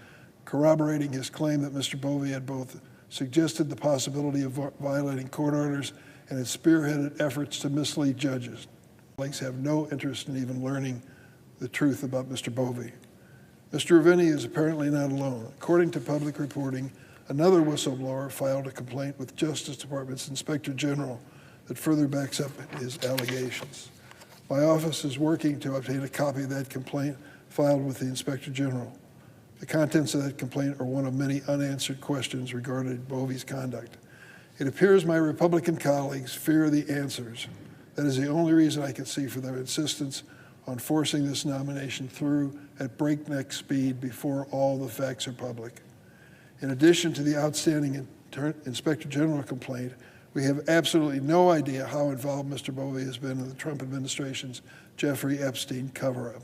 Speaker 7: corroborating his claim that Mr. Bove had both suggested the possibility of violating court orders and had spearheaded efforts to mislead judges. Colleagues have no interest in even learning the truth about Mr. Bove. Mr. Ravini is apparently not alone. According to public reporting, another whistleblower filed a complaint with Justice Department's Inspector General that further backs up his allegations. My office is working to obtain a copy of that complaint filed with the Inspector General. The contents of that complaint are one of many unanswered questions regarding Bove's conduct. It appears my Republican colleagues fear the answers. That is the only reason I can see for their insistence on forcing this nomination through at breakneck speed before all the facts are public. In addition to the outstanding Inspector General complaint, we have absolutely no idea how involved Mr. Bove has been in the Trump administration's Jeffrey Epstein cover-up.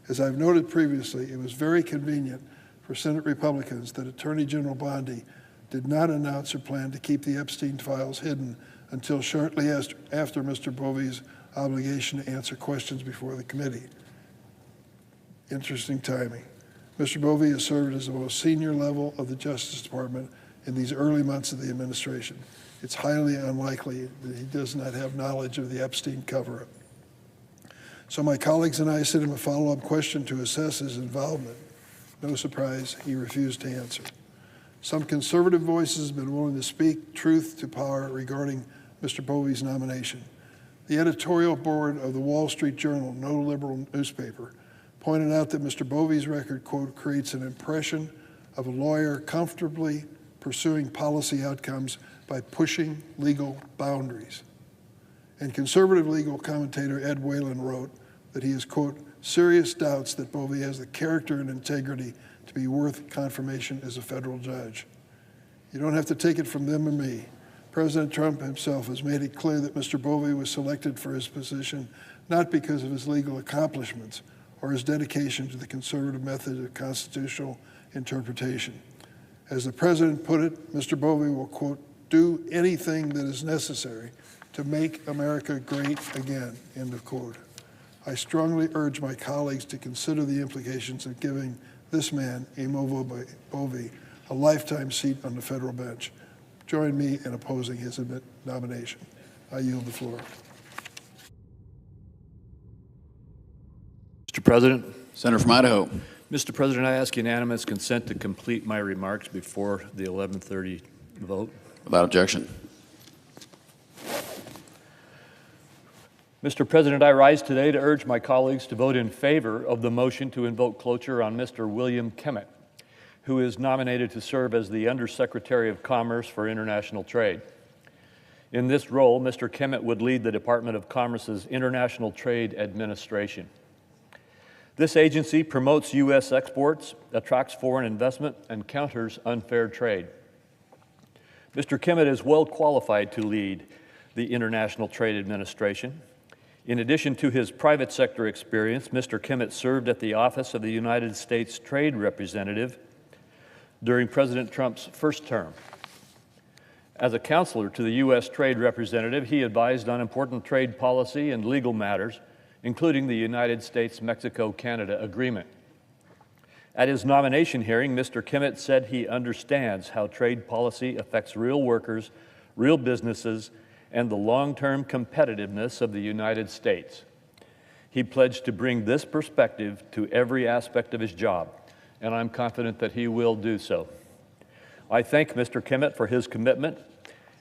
Speaker 7: As I've noted previously, it was very convenient for Senate Republicans that Attorney General Bondi did not announce her plan to keep the Epstein files hidden until shortly after Mr. Bove's obligation to answer questions before the committee. Interesting timing. Mr. Bove has served as the most senior level of the Justice Department in these early months of the administration. It's highly unlikely that he does not have knowledge of the Epstein cover-up. So my colleagues and I sent him a follow-up question to assess his involvement. No surprise, he refused to answer. Some conservative voices have been willing to speak truth to power regarding Mr. Bove's nomination. The editorial board of the Wall Street Journal, no liberal newspaper, pointed out that Mr. Bove's record, quote, creates an impression of a lawyer comfortably pursuing policy outcomes by pushing legal boundaries. And conservative legal commentator Ed Whalen wrote that he has, quote, serious doubts that Bove has the character and integrity to be worth confirmation as a federal judge. You don't have to take it from them or me. President Trump himself has made it clear that Mr. Bove was selected for his position not because of his legal accomplishments or his dedication to the conservative method of constitutional interpretation. As the president put it, Mr. Bove will, quote, do anything that is necessary to make America great again, end of quote. I strongly urge my colleagues to consider the implications of giving this man, Emil Bove, a lifetime seat on the federal bench. Join me in opposing his nomination. I yield the floor.
Speaker 6: Mr. President.
Speaker 8: Senator from Idaho.
Speaker 6: Mr. President, I ask unanimous consent to complete my remarks before the 11:30 vote.
Speaker 8: Without objection.
Speaker 6: Mr. President, I rise today to urge my colleagues to vote in favor of the motion to invoke cloture on Mr. William Kemet, who is nominated to serve as the Undersecretary of Commerce for International Trade. In this role, Mr. Kemet would lead the Department of Commerce's International Trade Administration. This agency promotes U.S. exports, attracts foreign investment, and counters unfair trade. Mr. Kemet is well qualified to lead the International Trade Administration. In addition to his private sector experience, Mr. Kemet served at the Office of the United States Trade Representative during President Trump's first term. As a counselor to the U.S. Trade Representative, he advised on important trade policy and legal matters, including the United States-Mexico-Canada Agreement. At his nomination hearing, Mr. Kemet said he understands how trade policy affects real workers, real businesses, and the long-term competitiveness of the United States. He pledged to bring this perspective to every aspect of his job, and I'm confident that he will do so. I thank Mr. Kemet for his commitment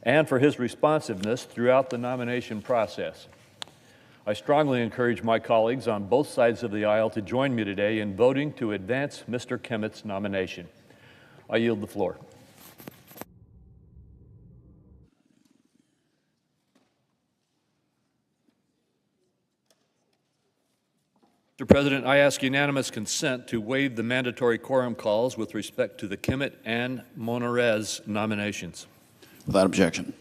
Speaker 6: and for his responsiveness throughout the nomination process. I strongly encourage my colleagues on both sides of the aisle to join me today in voting to advance Mr. Kemet's nomination. I yield the floor. Mr. President, I ask unanimous consent to waive the mandatory quorum calls with respect to the Kemet and Monarez nominations.
Speaker 8: Without objection.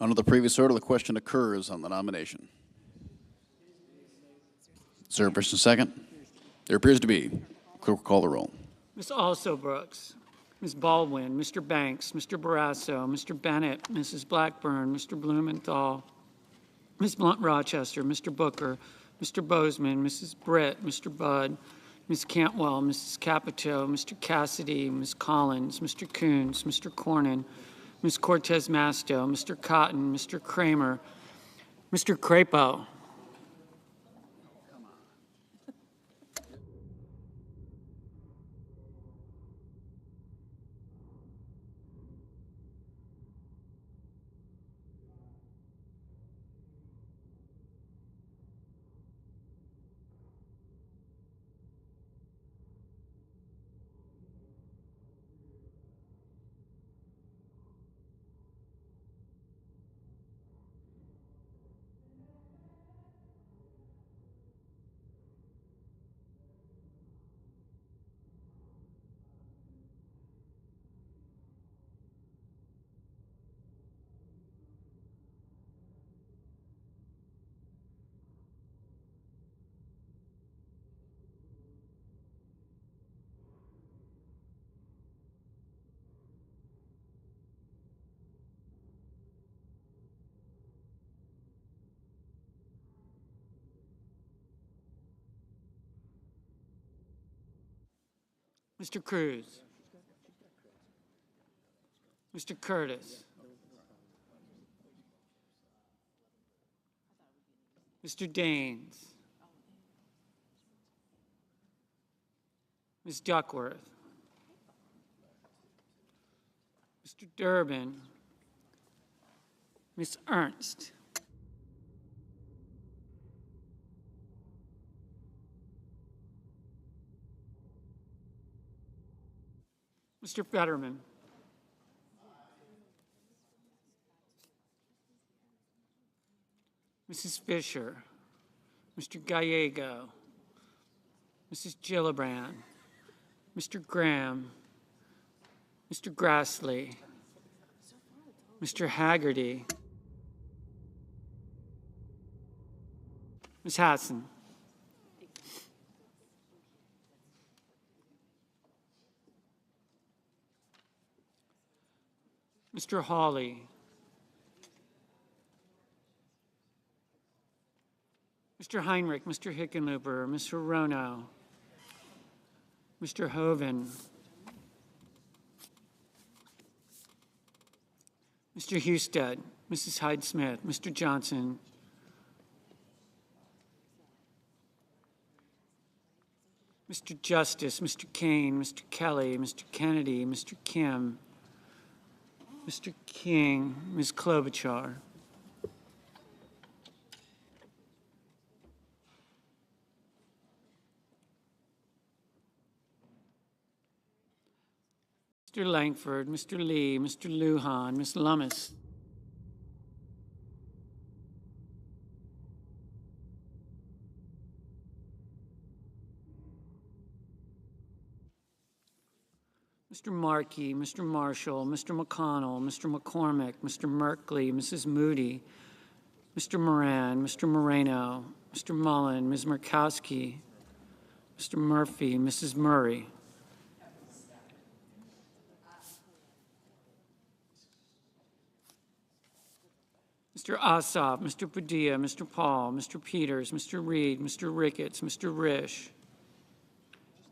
Speaker 8: Under the previous order, the question occurs on the nomination. Is there a first and second? There appears to be. Clerk will call the roll.
Speaker 9: Ms. Also Brooks, Ms. Baldwin, Mr. Banks, Mr. Barrasso, Mr. Bennett, Mrs. Blackburn, Mr. Blumenthal, Ms. Blunt Rochester, Mr. Booker, Mr. Bozeman, Mrs. Britt, Mr. Budd, Ms. Cantwell, Mrs. Capito, Mr. Cassidy, Ms. Collins, Mr. Coons, Mr. Cornyn, Ms. Cortez Masto, Mr. Cotton, Mr. Kramer, Mr. Crapo. Mr. Cruz, Mr. Curtis, Mr. Daines, Ms. Duckworth, Mr. Durbin, Ms. Ernst, Mr. Fetterman, Mrs. Fisher, Mr. Gallego, Mrs. Gillibrand, Mr. Graham, Mr. Grassley, Mr. Haggerty, Ms. Hassan, Mr. Hawley, Mr. Heinrich, Mr. Hickenlooper, Ms. Hirono, Mr. Hoven, Mr. Husted, Mrs. Hyde-Smith, Mr. Johnson, Mr. Justice, Mr. Kane, Mr. Kelly, Mr. Kennedy, Mr. Kim, Mr. King, Ms. Klobuchar. Mr. Langford, Mr. Lee, Mr. Lujan, Ms. Lummis. Mr. Markey, Mr. Marshall, Mr. McConnell, Mr. McCormick, Mr. Merkley, Mrs. Moody, Mr. Moran, Mr. Moreno, Mr. Mullen, Ms. Murkowski, Mr. Murphy, Mrs. Murray. Mr. Ossoff, Mr. Padilla, Mr. Paul, Mr. Peters, Mr. Reed, Mr. Ricketts, Mr. Risch,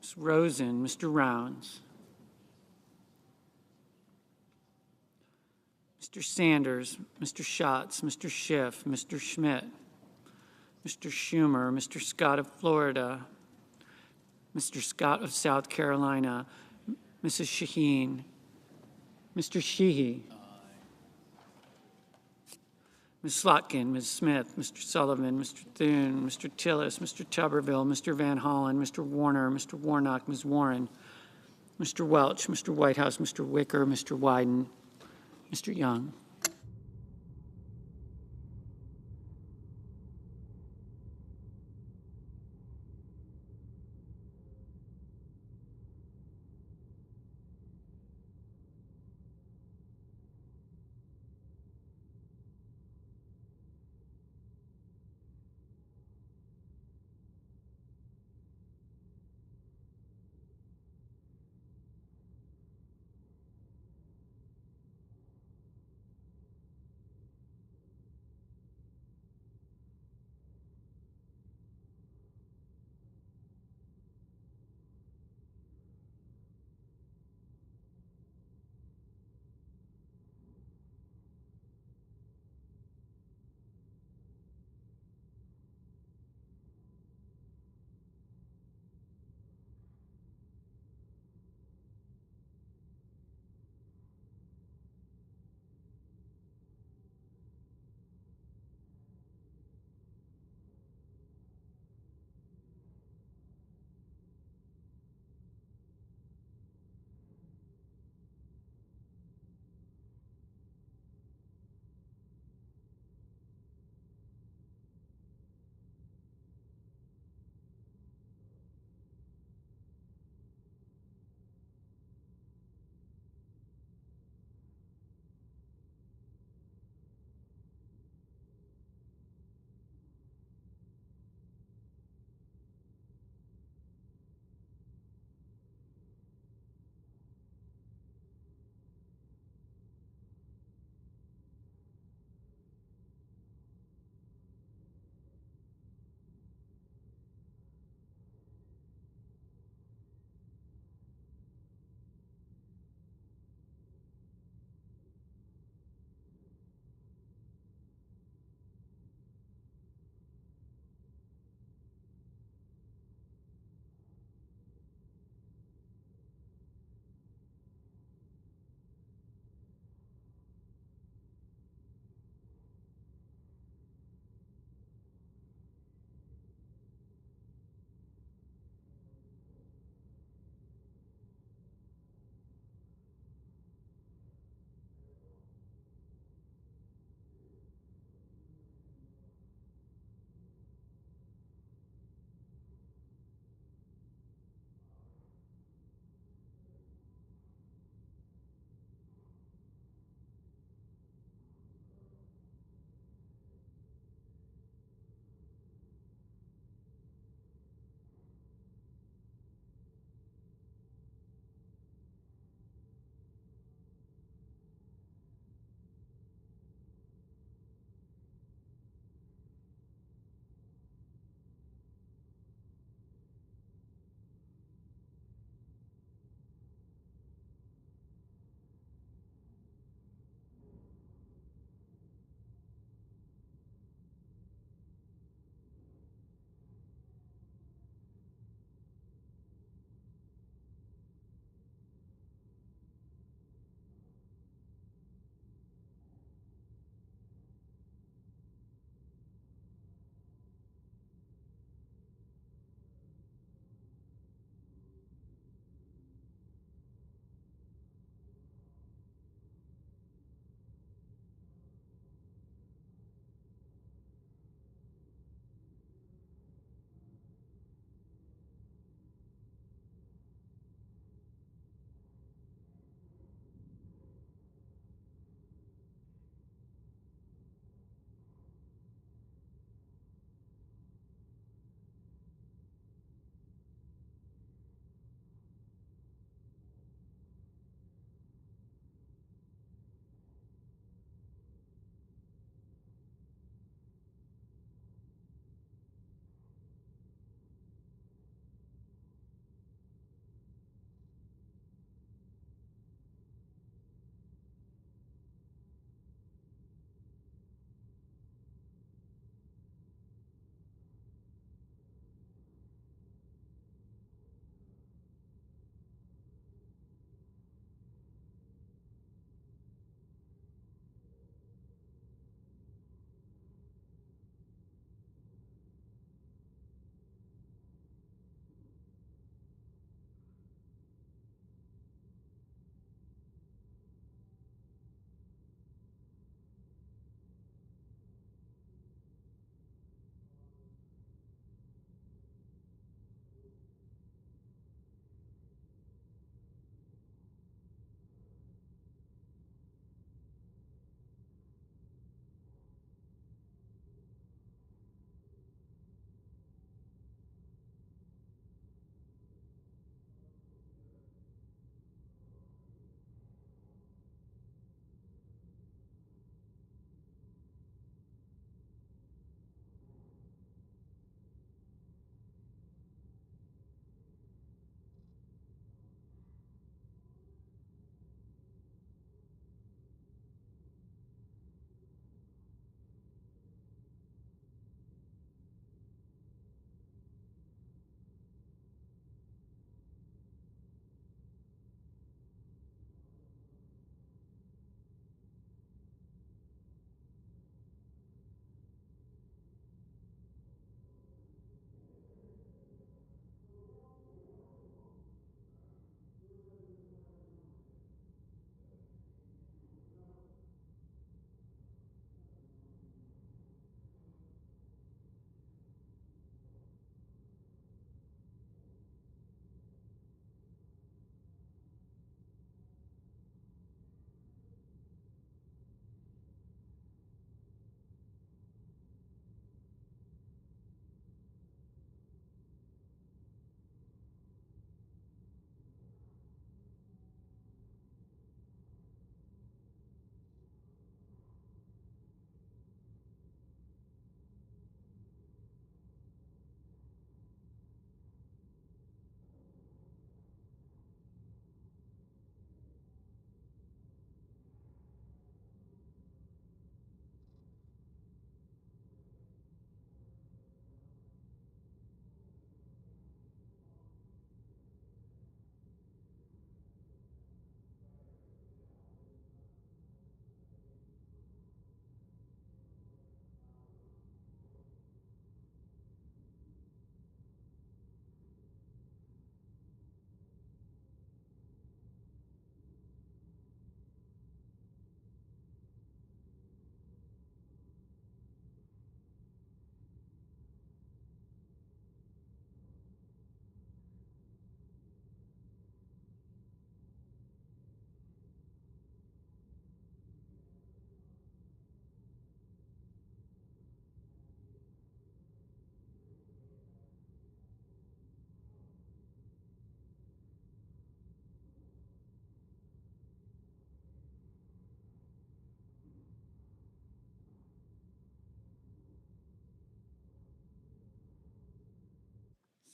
Speaker 9: Ms. Rosen, Mr. Rounds. Mr. Sanders, Mr. Schatz, Mr. Schiff, Mr. Schmidt, Mr. Schumer, Mr. Scott of Florida, Mr. Scott of South Carolina, Mrs. Shaheen, Mr. Sheehy, Ms. Slotkin, Ms. Smith, Mr. Sullivan, Mr. Thune, Mr. Tillis, Mr. Tuberville, Mr. Van Hollen, Mr. Warner, Mr. Warnock, Ms. Warren, Mr. Welch, Mr. Whitehouse, Mr. Wicker, Mr. Wyden, Mr. Young.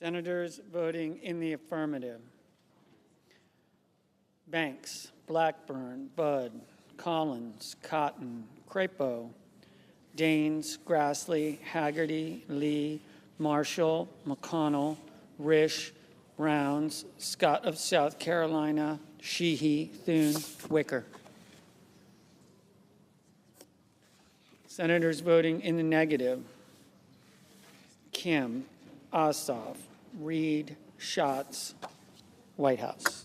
Speaker 9: Senators voting in the affirmative: Banks, Blackburn, Budd, Collins, Cotton, Crapo, Daines, Grassley, Haggerty, Lee, Marshall, McConnell, Risch, Rounds, Scott of South Carolina, Sheehy, Thune, Wicker. Senators voting in the negative: Kim, Ossoff, Reed, Schatz, Whitehouse.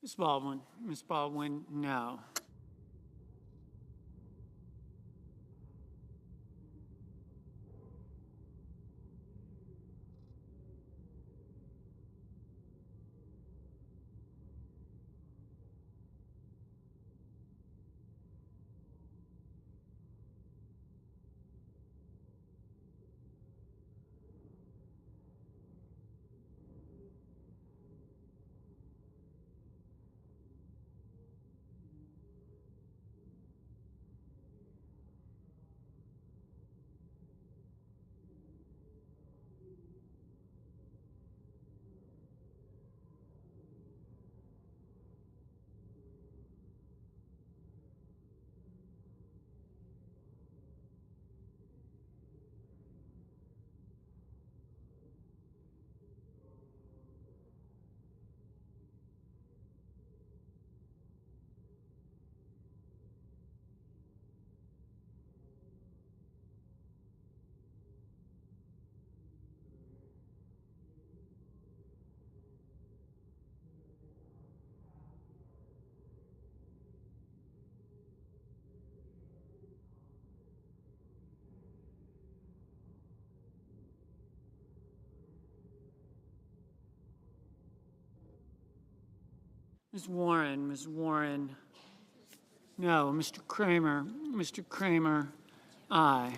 Speaker 9: Ms. Baldwin, no. Ms. Warren, no. Mr. Kramer, aye.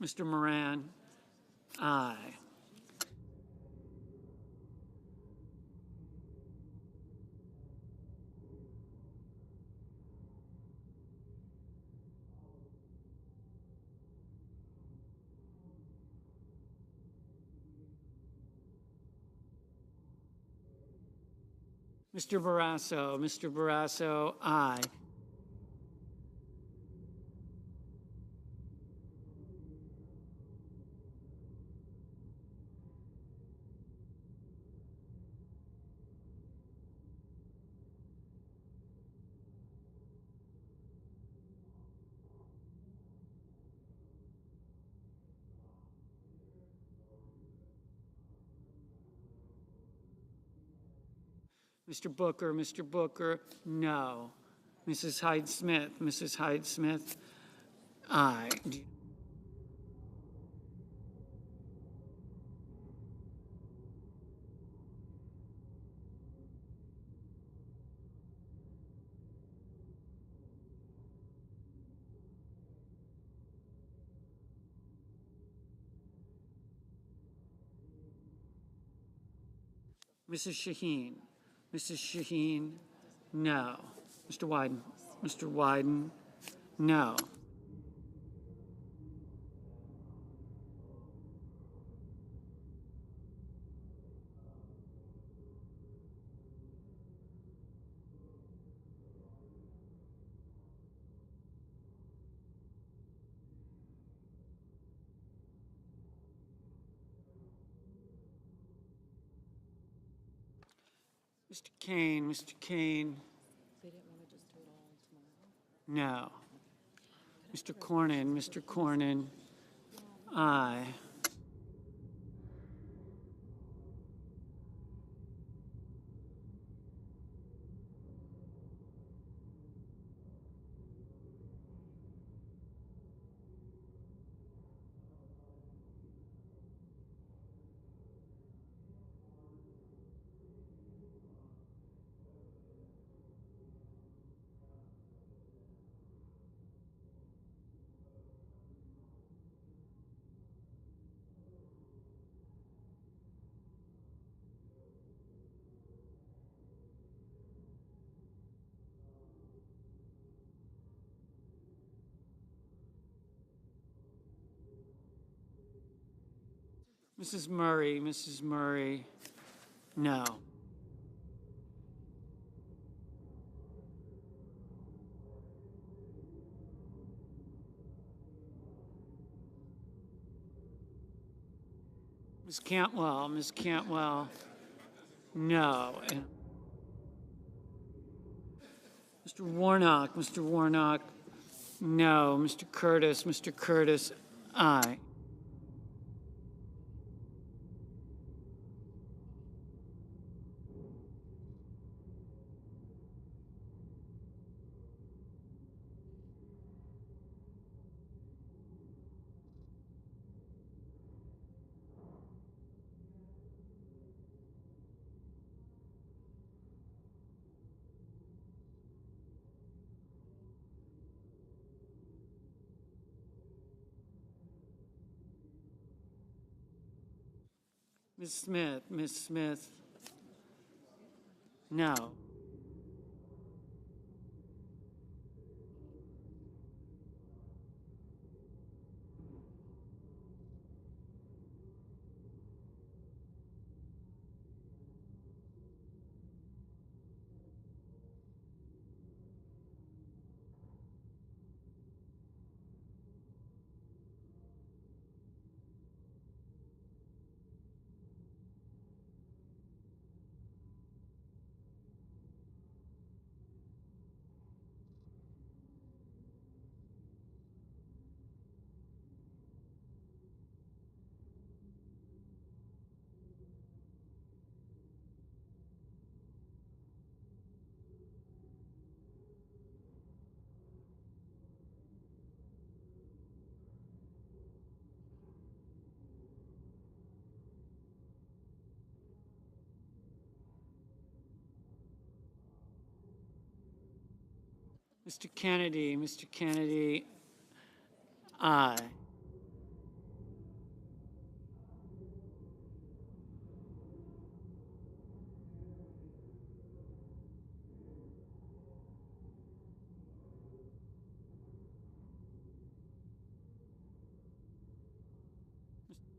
Speaker 9: Mr. Moran, aye. Mr. Barrasso, aye. Mr. Booker, no. Mrs. Hyde-Smith, Aye. Mrs. Shaheen. Mrs. Shaheen, no. Mr. Wyden. Mr. Wyden, no. Mr. Kane, Mr. Kane. No. Mr. Cornyn, Mr. Cornyn. Aye. Mrs. Murray, Mrs. Murray, no. Ms. Cantwell, Ms. Cantwell, no. And Mr. Warnock, Mr. Warnock, no. Mr. Curtis, aye. Ms. Smith, no. Mr. Kennedy, aye.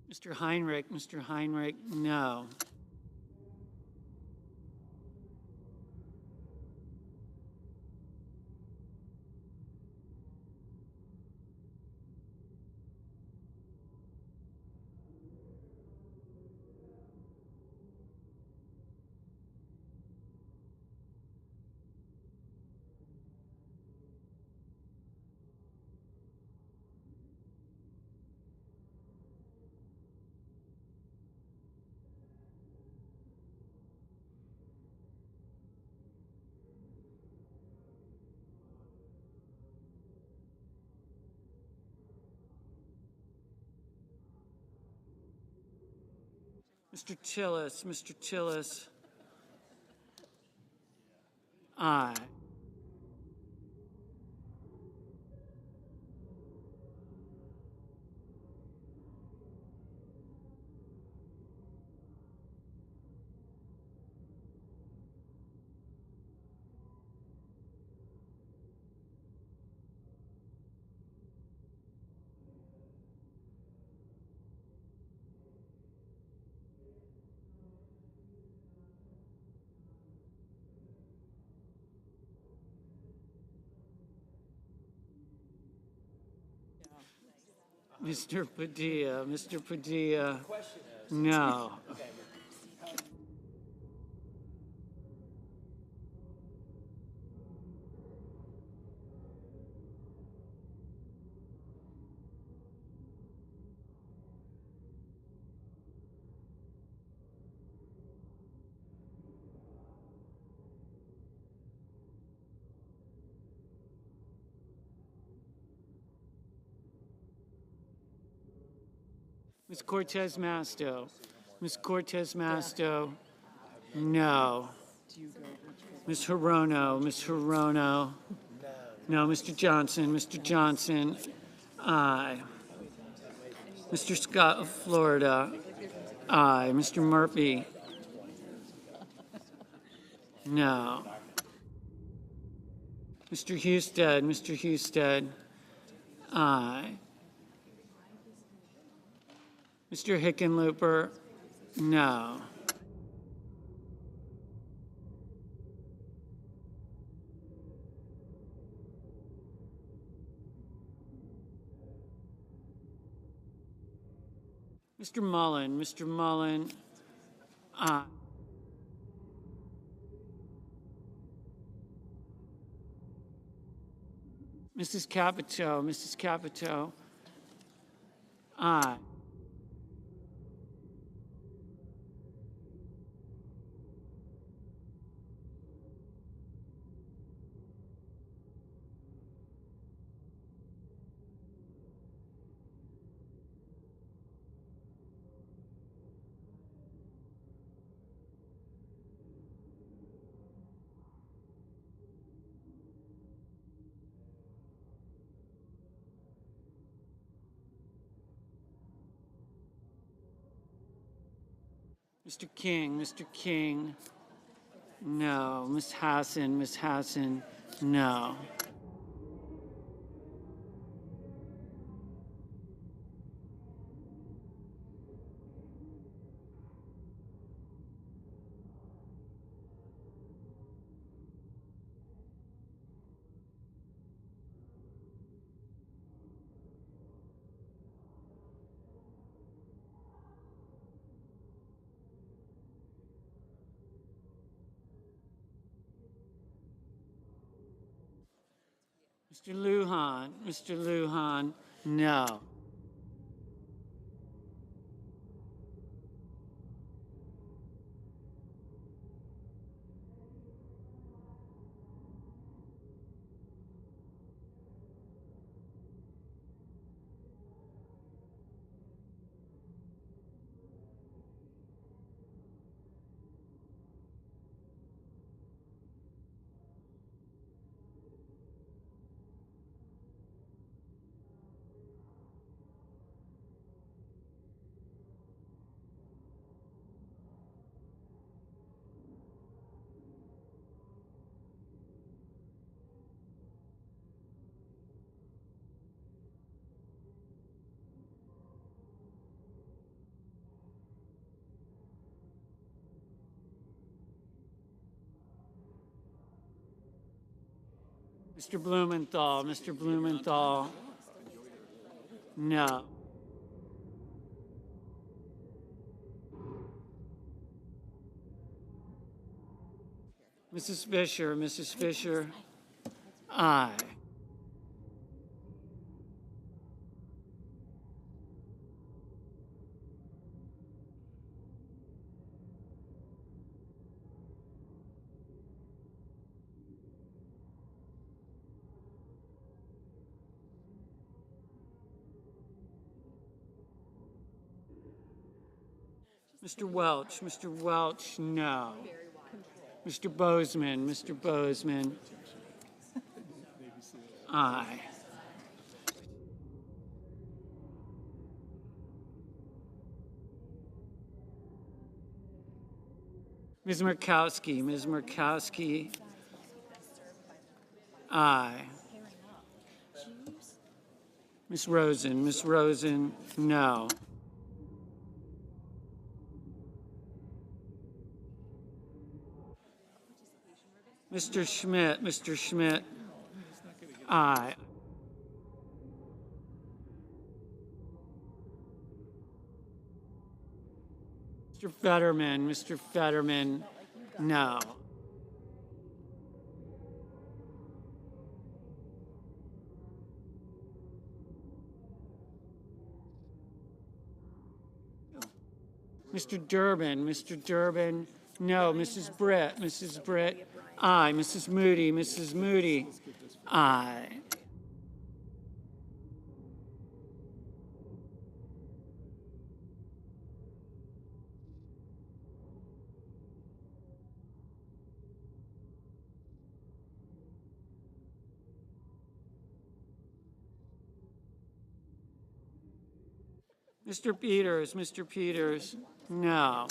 Speaker 9: Mr. Heinrich, no. Mr. Tillis, Mr. Tillis. Aye. Mr. Padilla, Mr. Padilla. No. Ms. Cortez Masto. Ms. Cortez Masto. No. Ms. Hirono. Ms. Hirono. No. Mr. Johnson. Mr. Johnson. Aye. Mr. Scott of Florida. Aye. Mr. Murphy. No. Mr. Husted. Mr. Husted. Aye. Mr. Hickenlooper. No. Mr. Mullen. Mr. Mullen. Aye. Mrs. Capito. Mrs. Capito. Aye. Mr. King. Mr. King. No. Ms. Hassan. Ms. Hassan. No. Mr. Lujan. Mr. Lujan. No. Mr. Blumenthal. Mr. Blumenthal. No. Mrs. Fisher. Mrs. Fisher. Aye. Mr. Welch, no. Mr. Bozeman, aye. Ms. Murkowski, aye. Ms. Rosen, no. Mr. Schmidt, aye. Mr. Fetterman, no. Mr. Durbin, no. Mrs. Britt, aye. Mrs. Moody, aye. Mr. Peters, no.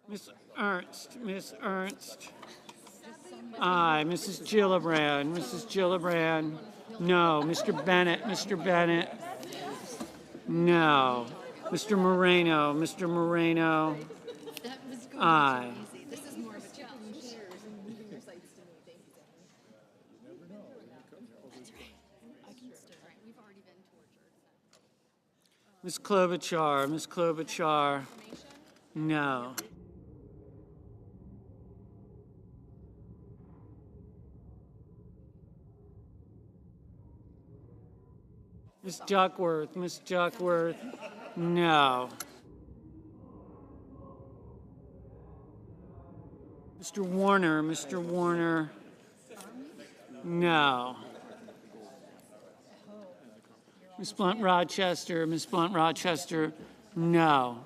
Speaker 9: Miss Ernst, aye. Mrs. Gillibrand, no. Mr. Bennett, no. Mr. Moreno, aye. Ms. Klobuchar, no. Ms. Duckworth, no. Mr. Warner, no. Ms. Blunt Rochester, no.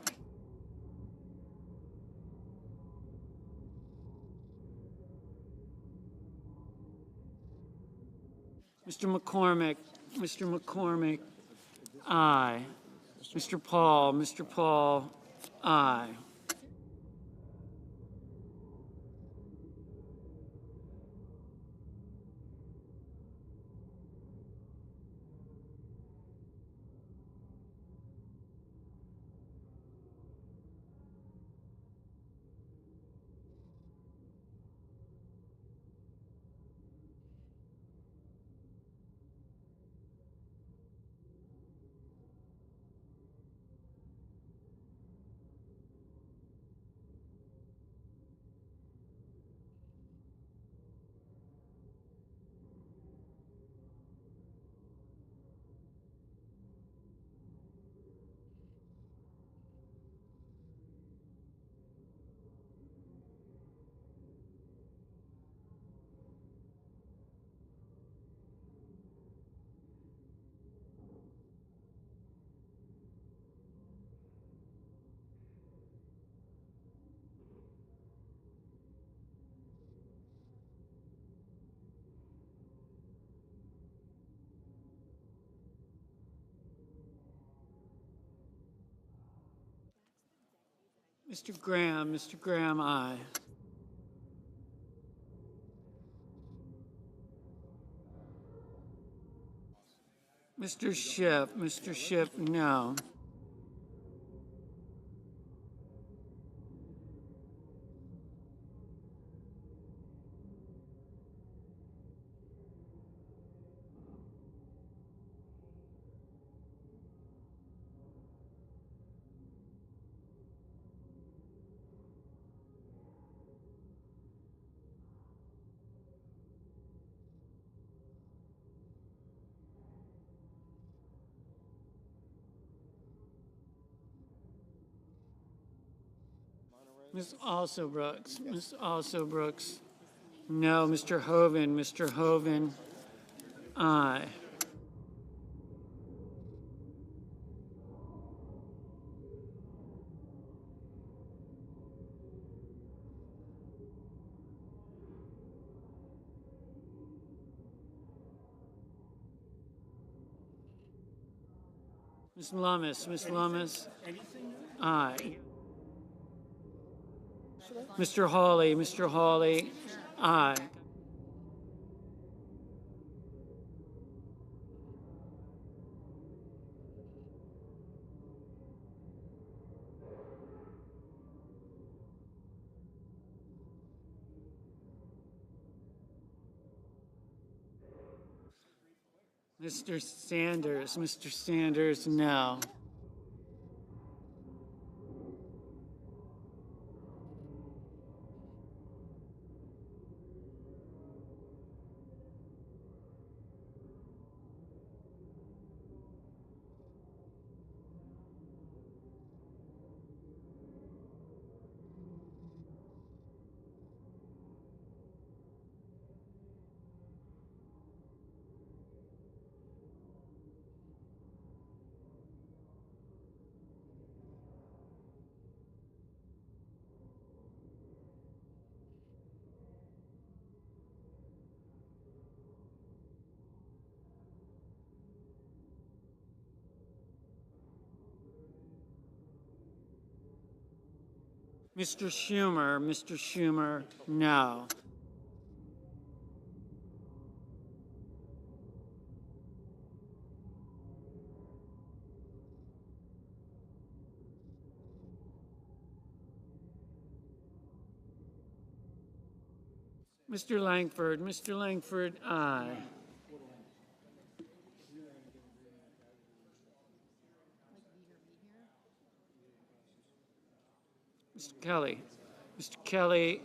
Speaker 9: Mr. McCormick, aye. Mr. Paul, aye. Mr. Graham, aye. Mr. Schiff, no. Ms. Also Brooks, Ms. Also Brooks, no. Mr. Hoven, aye. Ms. Lummis, aye. Mr. Hawley, aye. Mr. Sanders, no. Mr. Schumer, no. Mr. Langford, aye. Mr. Kelly,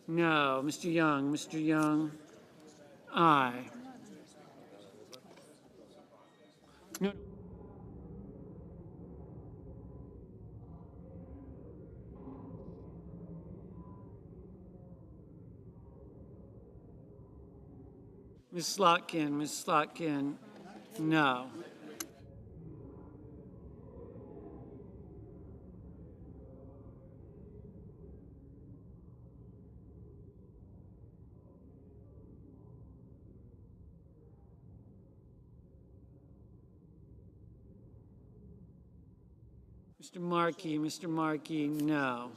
Speaker 9: no. Mr. Young, aye. No. Ms. Slotkin, no. Mr. Markey, no.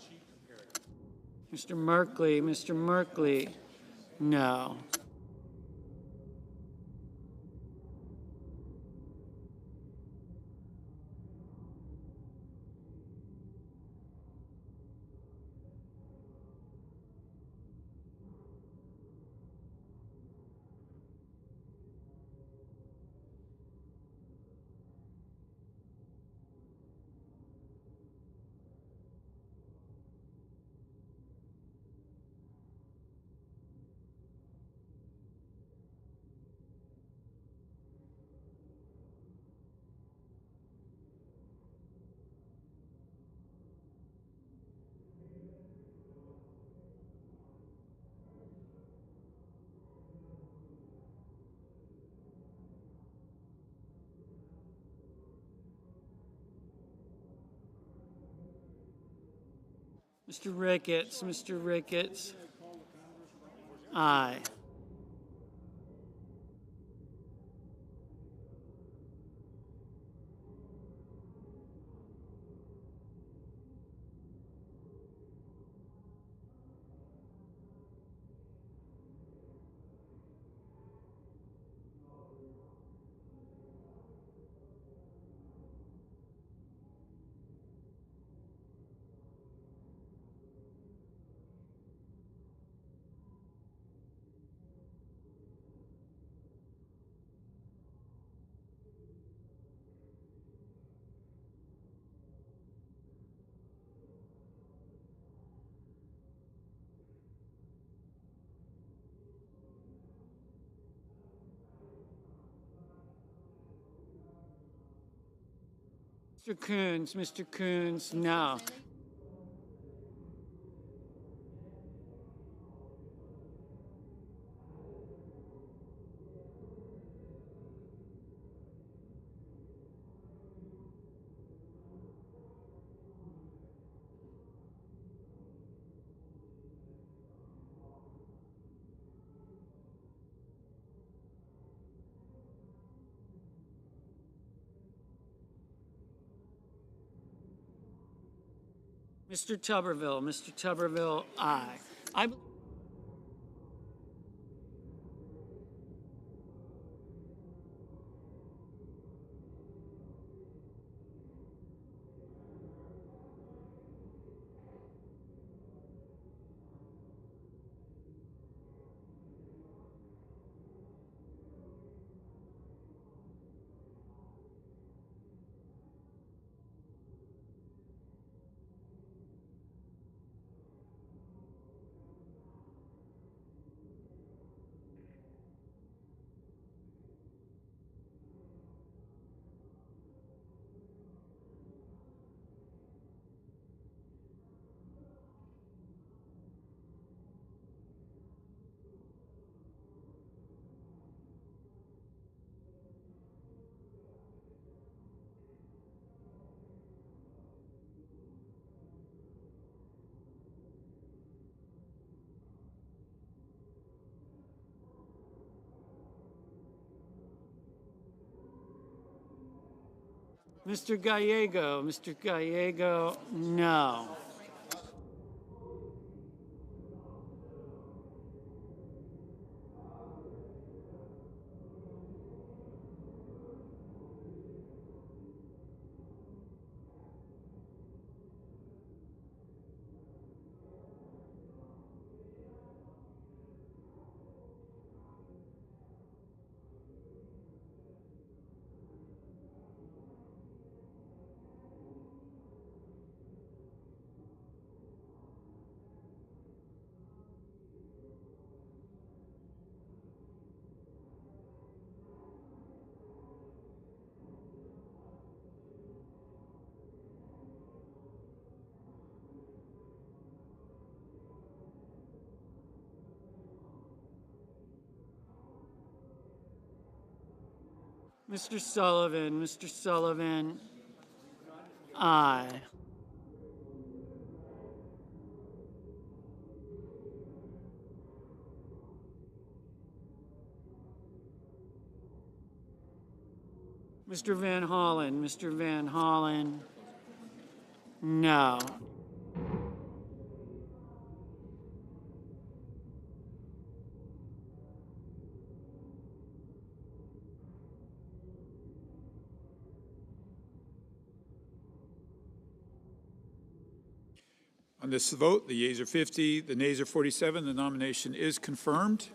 Speaker 9: Mr. Merkley, no. Mr. Ricketts, aye. Mr. Coons, no. Mr. Tuberville, aye. Mr. Gallego, no. Mr. Sullivan, aye. Mr. Van Hollen, no.
Speaker 10: On this vote, the yeas are 50, the nays are 47. The nomination is confirmed.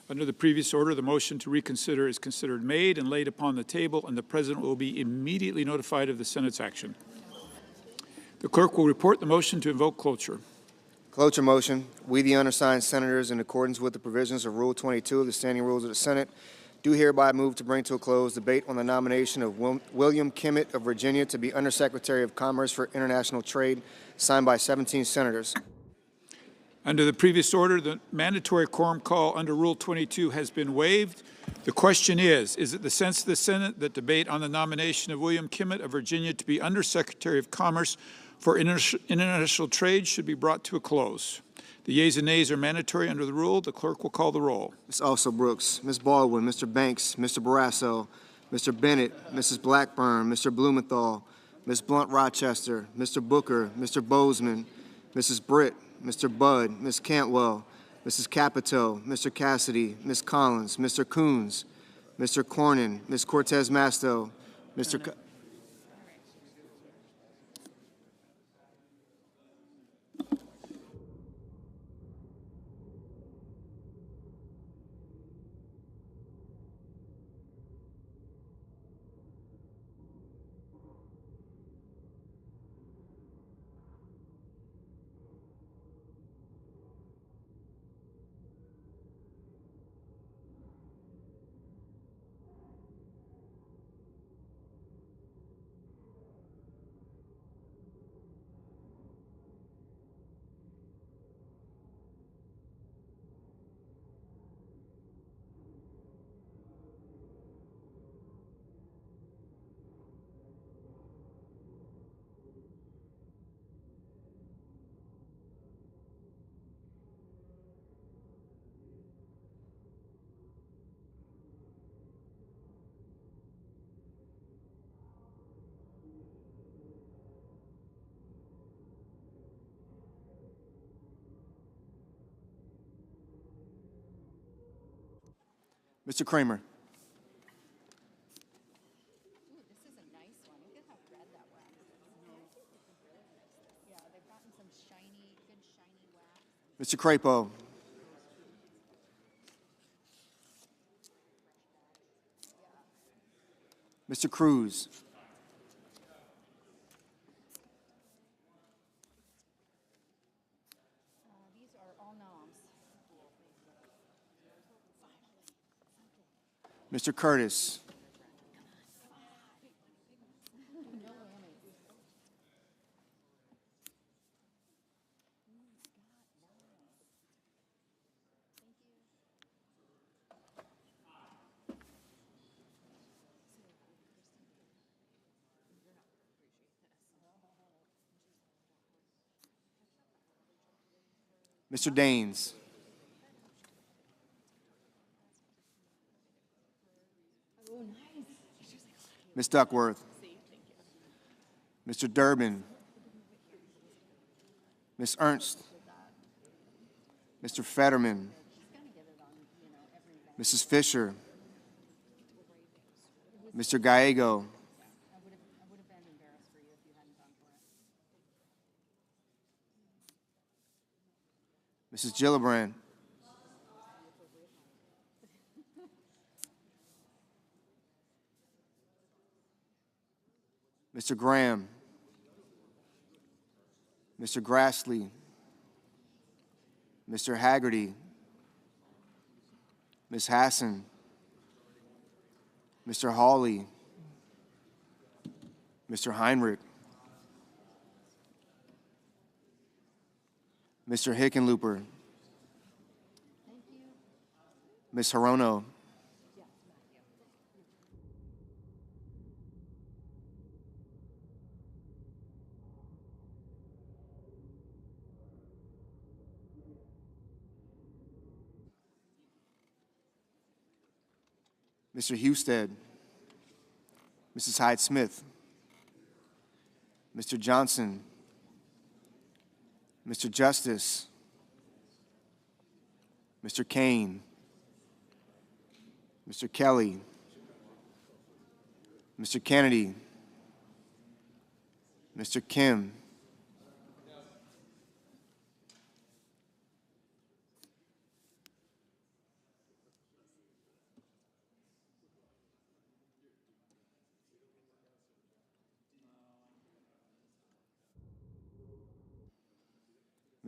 Speaker 10: Under the previous order, the motion to reconsider is considered made and laid upon the table, and the President will be immediately notified of the Senate's action. The clerk will report the motion to invoke cloture.
Speaker 3: Cloture motion. We, the undersigned senators, in accordance with the provisions of Rule 22 of the Standing Rules of the Senate, do hereby move to bring to a close debate on the nomination of William Kimmett of Virginia to be Undersecretary of Commerce for International Trade, signed by 17 senators.
Speaker 10: Under the previous order, the mandatory quorum call under Rule 22 has been waived. The question is it the sense of the Senate that debate on the nomination of William Kimmett of Virginia to be Undersecretary of Commerce for International Trade should be brought to a close? The yeas and nays are mandatory under the rule. The clerk will call the roll.
Speaker 3: Ms. Also Brooks, Ms. Baldwin, Mr. Banks, Mr. Barrasso, Mr. Bennett, Mrs. Blackburn, Mr. Blumenthal, Ms. Blunt-Rochester, Mr. Booker, Mr. Bozeman, Mrs. Britt, Mr. Budd, Ms. Cantwell, Mrs. Capito, Mr. Cassidy, Ms. Collins, Mr. Coons, Mr. Cornyn, Ms. Cortez Masto, Mr. Mr. Kramer.
Speaker 2: This is a nice one. Look at how red that wax is. Yeah, they've gotten some shiny, good shiny wax.
Speaker 3: Mr. Crapo. Mr. Cruz.
Speaker 2: These are all noms.
Speaker 3: Mr. Curtis. Mr. Daines. Ms. Duckworth. Mr. Durbin. Ms. Ernst. Mr. Fetterman. Mrs. Fisher. Mr. Gallego. Mrs. Gillibrand. Mr. Graham. Mr. Grassley. Mr. Haggerty. Ms. Hassan. Mr. Hawley. Mr. Heinrich. Mr. Hickenlooper. Ms. Hirono. Mr. Husted. Mrs. Hyde-Smith. Mr. Johnson. Mr. Justice. Mr. Kane. Mr. Kelly. Mr. Kennedy. Mr. Kim.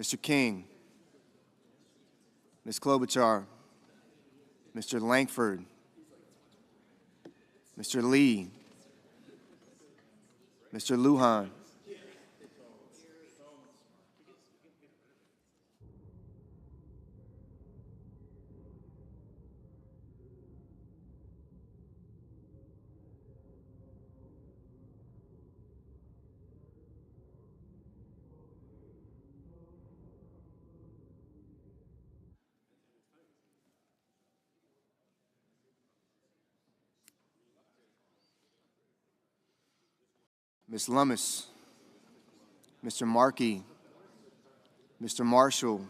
Speaker 3: Mr. King. Ms. Klobuchar. Mr. Langford. Mr. Lee. Mr. Lujan. Ms. Lummis. Mr. Markey. Mr. Marshall.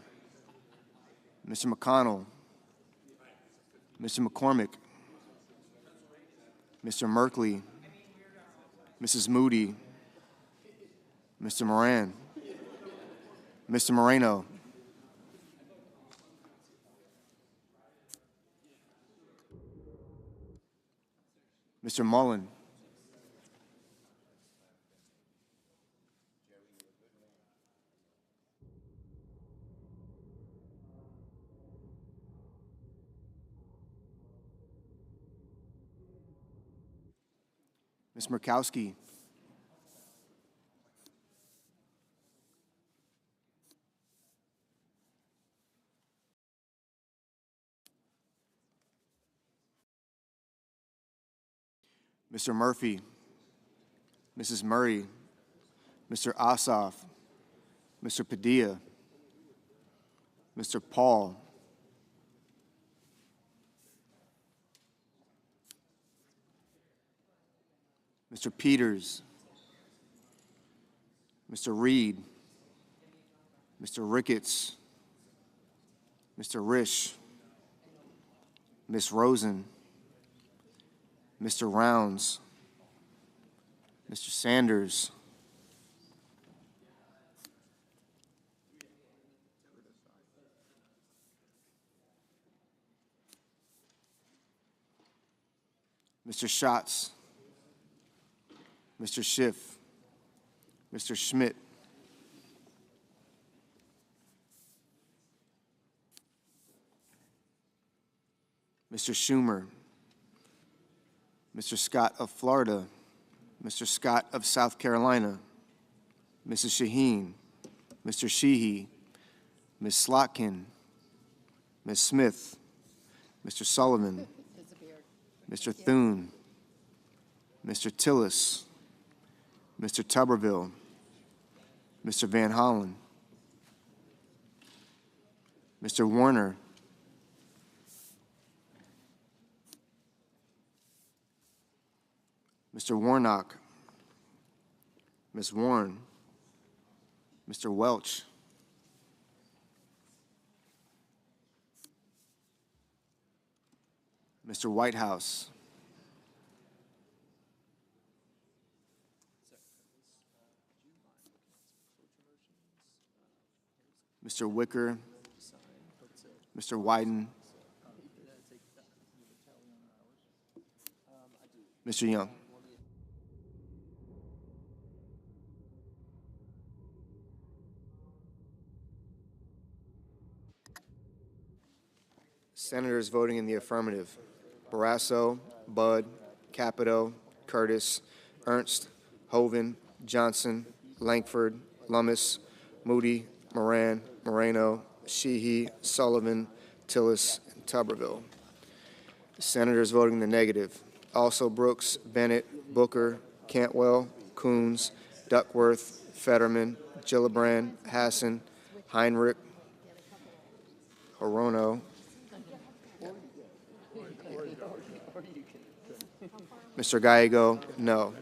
Speaker 3: Mr. McConnell. Mr. McCormick. Mr. Merkley. Mrs. Moody. Mr. Moran. Mr. Moreno. Mr. Mullen. Ms. Murkowski. Mr. Murphy. Mrs. Murray. Mr. Ossoff. Mr. Padilla. Mr. Paul. Mr. Peters. Mr. Reed. Mr. Ricketts. Mr. Risch. Ms. Rosen, Mr. Rounds, Mr. Sanders, Mr. Schatz, Mr. Schiff, Mr. Schmidt, Mr. Schumer, Mr. Scott of Florida, Mr. Scott of South Carolina, Mrs. Shaheen, Mr. Sheehy, Ms. Slotkin, Ms. Smith, Mr. Sullivan, Mr. Thune, Mr. Tillis, Mr. Tuberville, Mr. Van Hollen, Mr. Warner, Mr. Warnock, Ms. Warren, Mr. Welch, Mr. Whitehouse, Mr. Wicker, Mr. Wyden, Mr. Young. Senators voting in the affirmative: Barrasso, Budd, Capito, Curtis, Ernst, Hoeven, Johnson, Lankford, Lummis, Moody, Moran, Moreno, Sheehy, Sullivan, Tillis, and Tuberville. Senators voting in the negative: also Brooks, Bennett, Booker, Cantwell, Coons, Duckworth, Fetterman, Gillibrand, Hassan, Heinrich, Hirono, Mr. Gallego, no.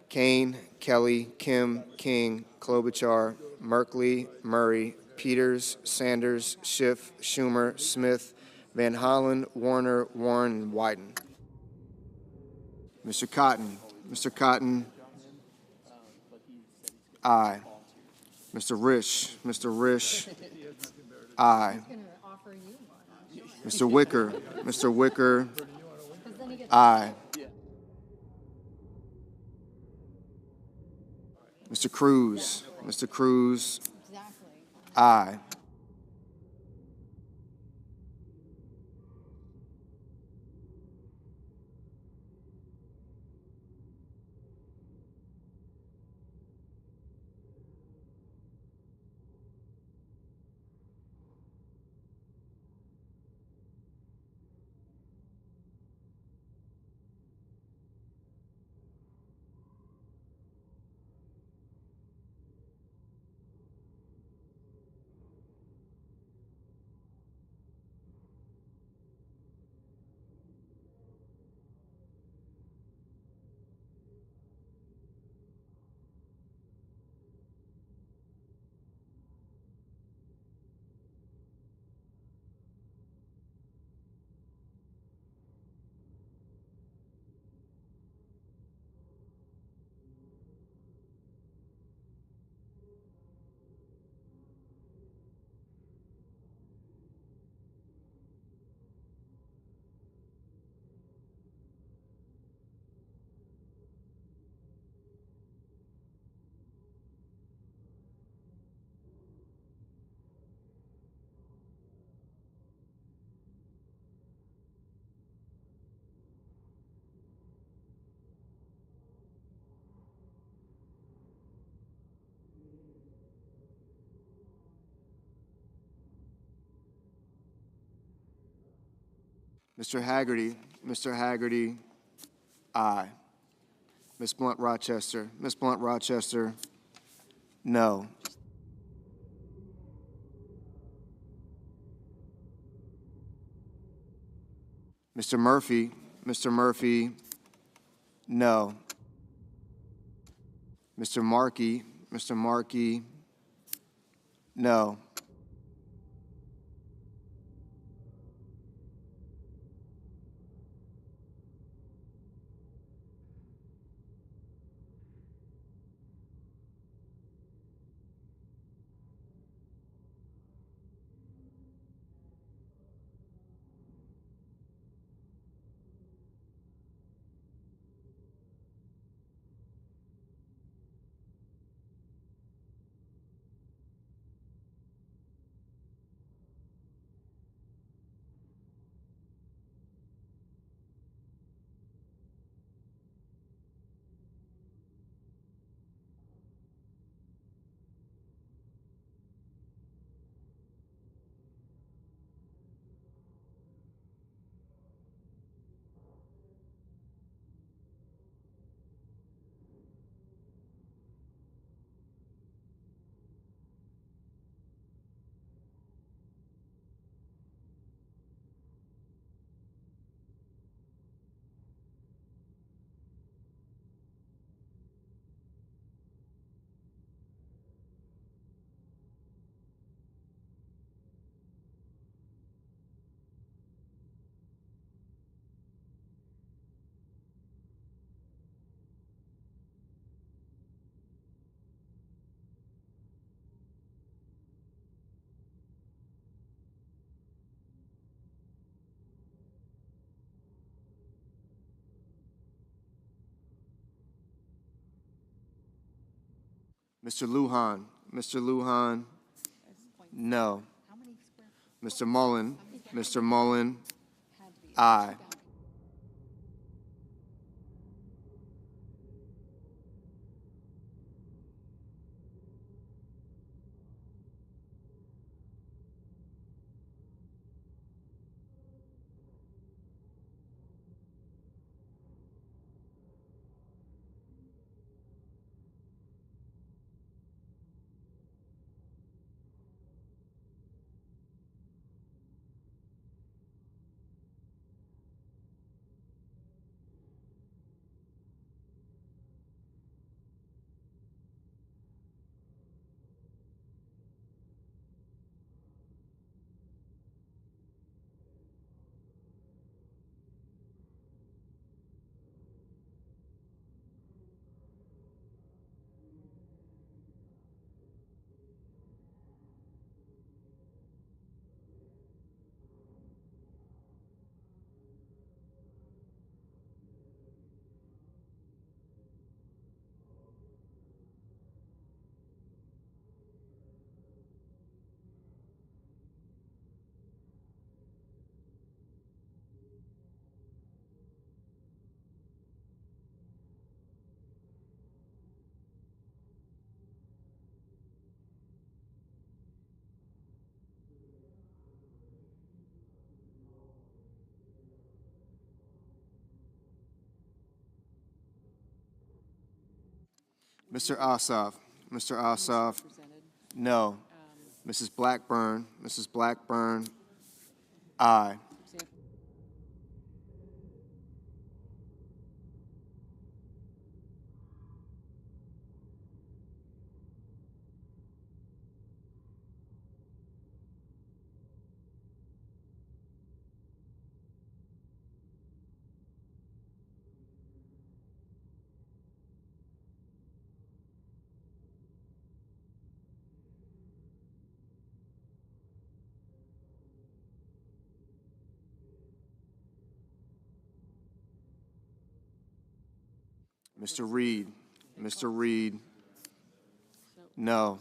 Speaker 3: Kane, Kelly, Kim, King, Klobuchar, Merkley, Murray, Peters, Sanders, Schiff, Schumer, Smith, Van Hollen, Warner, Warren, and Wyden. Mr. Cotton, aye. Mr. Risch, aye. Mr. Wicker, aye. Mr. Cruz, aye. Mr. Haggerty, aye. Ms. Blunt Rochester, no. Mr. Murphy, no. Mr. Markey, no. Mr. Lujan. Mr. Lujan, no. Mr. Mullen. Mr. Mullen, aye. Mr. Ossoff. Mr. Ossoff, no. Mrs. Blackburn. Mrs. Blackburn, aye. Mr. Reed. Mr. Reed, no.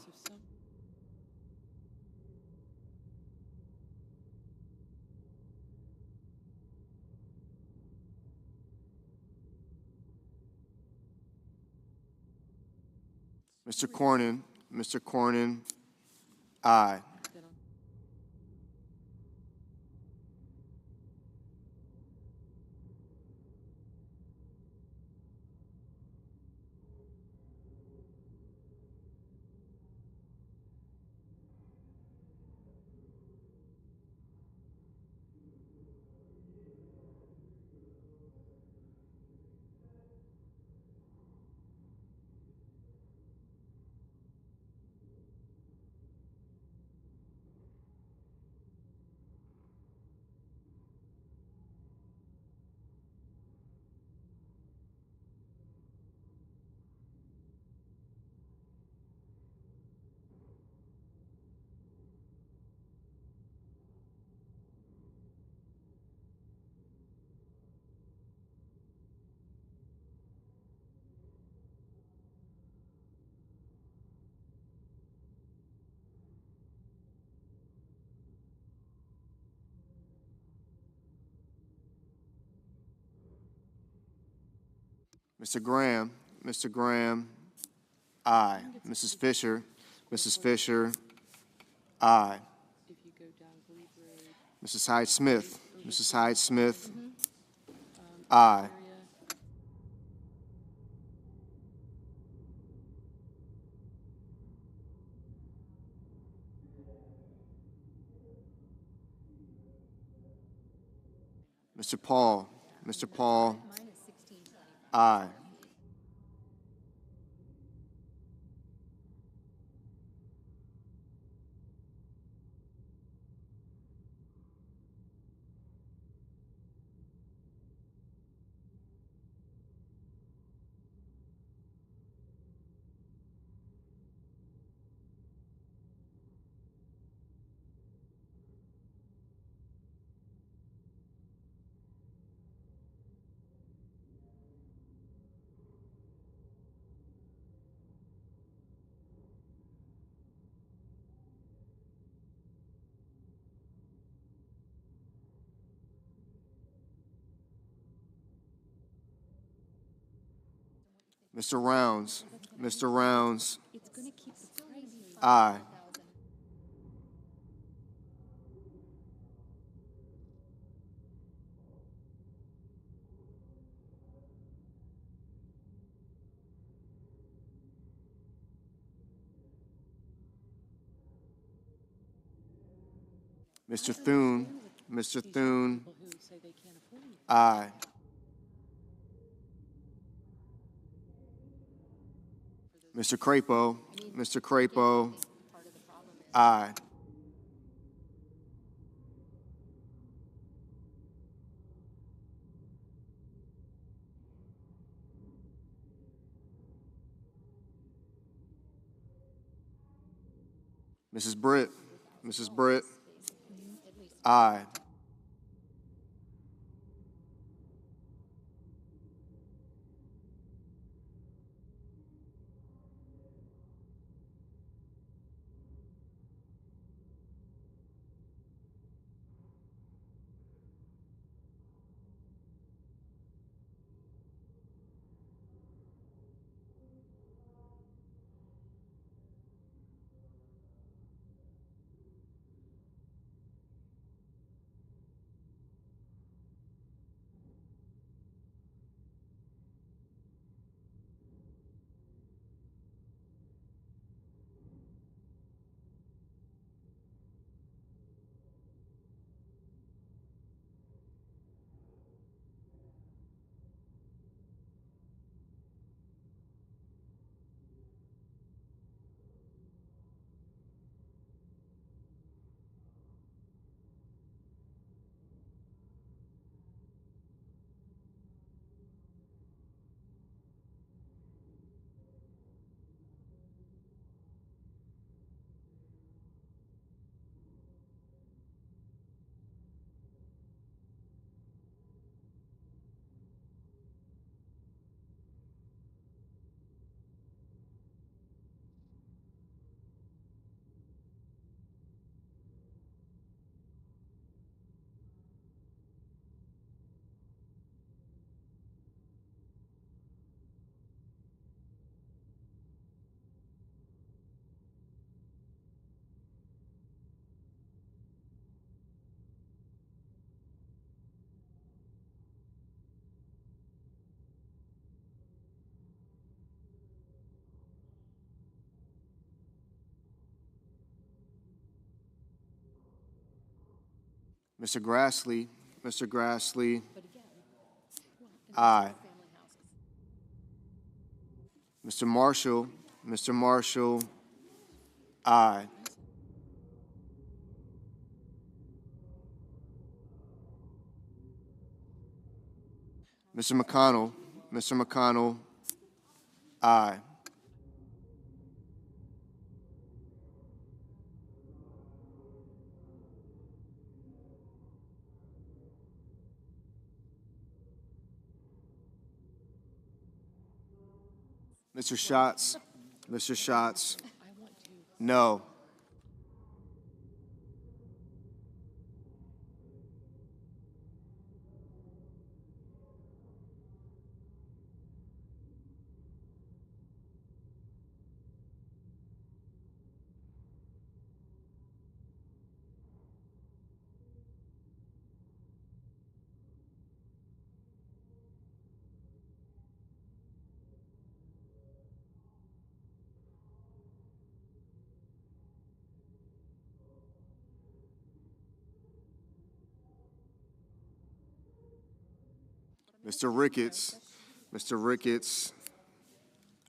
Speaker 3: Mr. Cornyn. Mr. Cornyn, aye. Mr. Graham. Mr. Graham, aye. Mrs. Fisher. Mrs. Fisher, aye. Mrs. Hyde Smith. Mrs. Hyde Smith, aye. Mr. Paul. Mr. Paul,
Speaker 2: Mine is 1620.
Speaker 3: aye. Mr. Rounds. Mr. Rounds.
Speaker 2: It's gonna keep the price.
Speaker 3: Aye. Mr. Thune. Mr. Thune. Aye. Mr. Crapo. Mr. Crapo. Aye. Mrs. Britt. Mrs. Britt. Aye. Mr. Grassley. Mr. Grassley. Aye. Mr. Marshall. Mr. Marshall. Aye. Mr. McConnell. Mr. McConnell. Aye. Mr. Schatz. Mr. Schatz. No. Mr. Ricketts. Mr. Ricketts.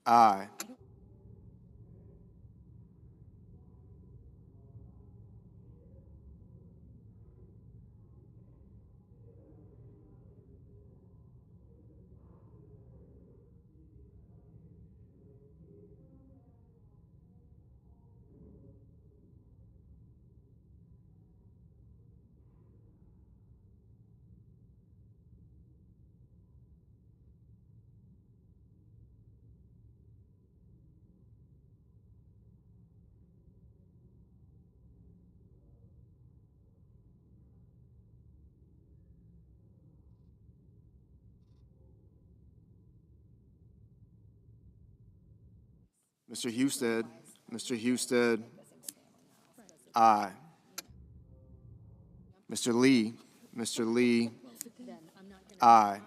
Speaker 3: Aye. Mr. Husted, Mr. Husted, aye. Mr. Lee, Mr. Lee, aye.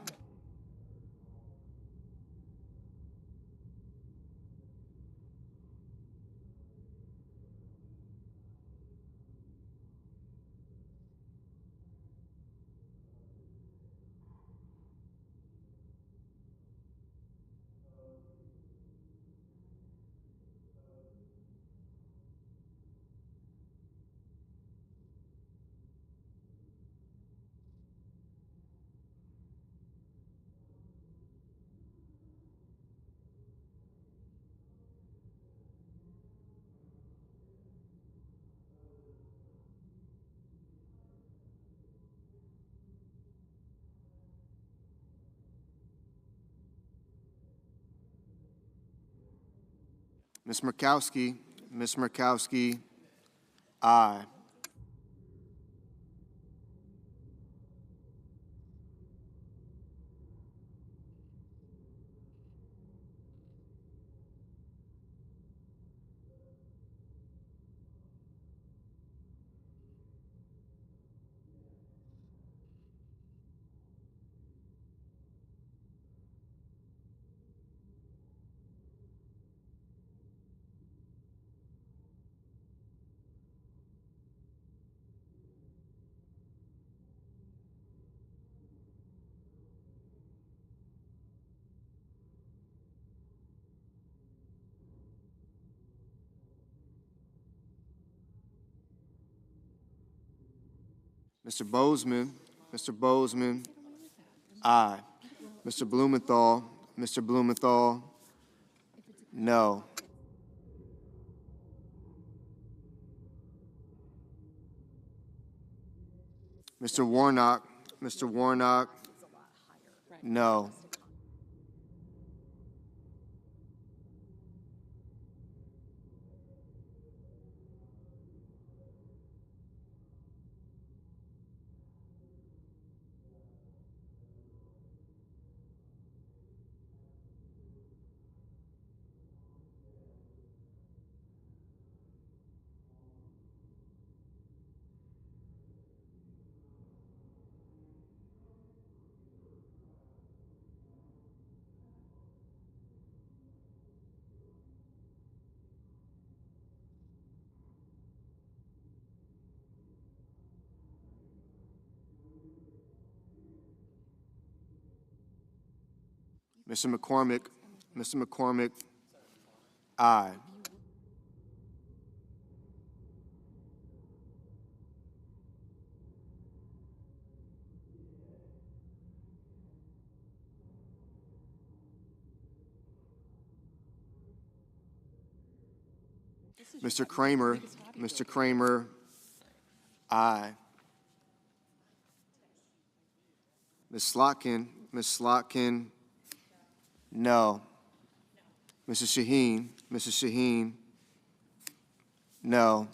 Speaker 3: Ms. Murkowski, aye. Mr. Bozeman, aye. Mr. Blumenthal, no. Mr. Warnock, no. Mr. McCormick, aye. Mr. Kramer, aye. Ms. Slotkin, no. Mrs. Shaheen, no.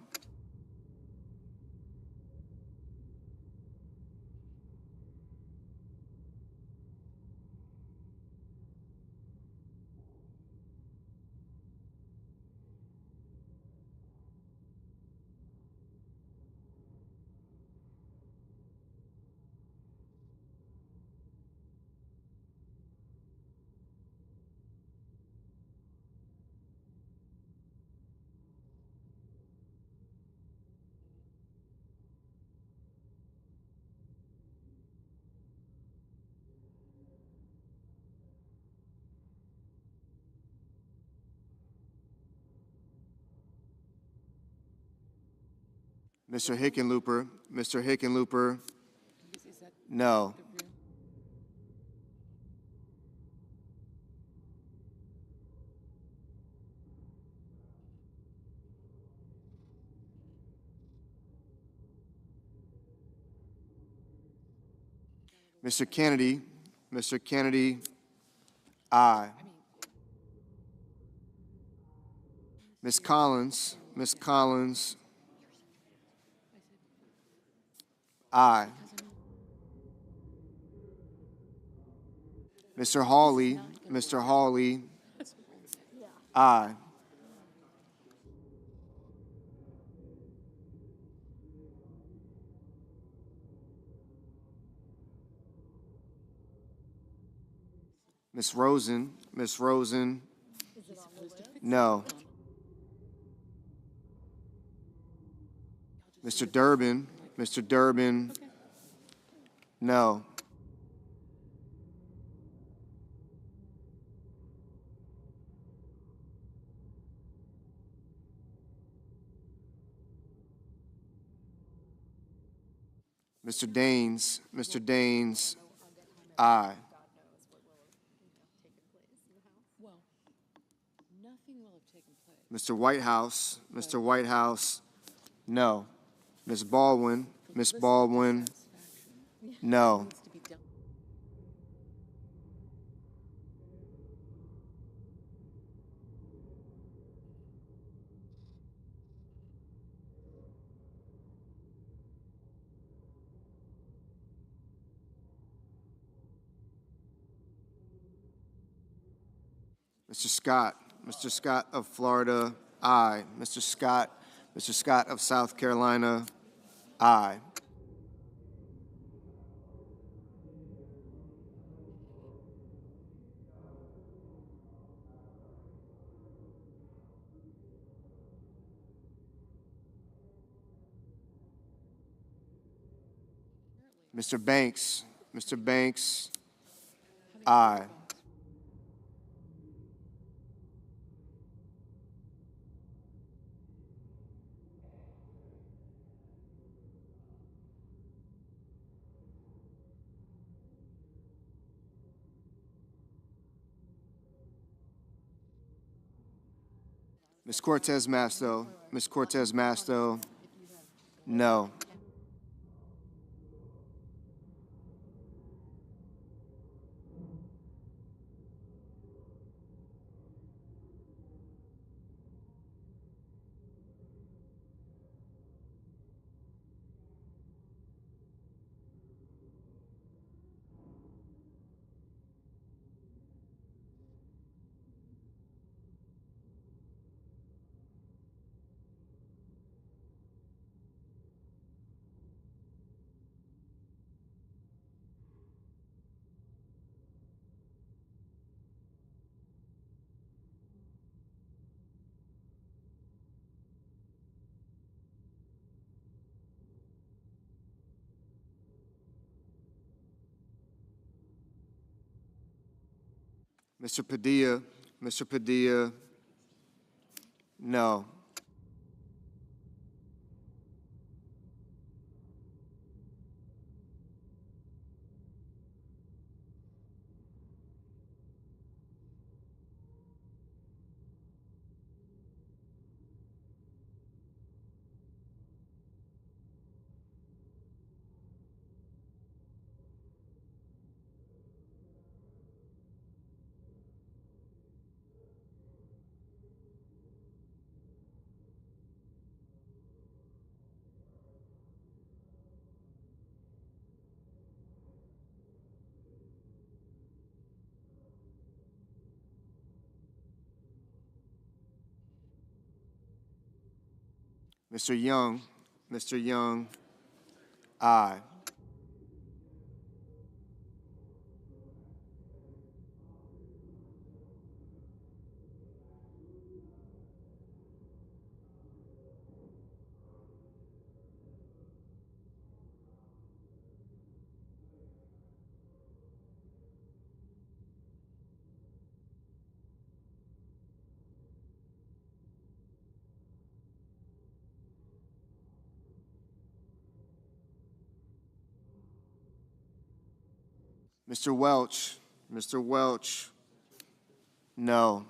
Speaker 3: Mr. Hickenlooper, no. Mr. Kennedy, aye. Ms. Collins, aye. Mr. Hawley, aye. Ms. Rosen, no. Mr. Durbin, no. Mr. Daines, aye. Mr. Whitehouse, no. Ms. Baldwin, no. Mr. Scott of Florida, aye. Mr. Scott of South Carolina, aye. Mr. Banks, aye. Ms. Cortez Masto, no. Mr. Padilla, no. Mr. Young, aye. Mr. Welch, no.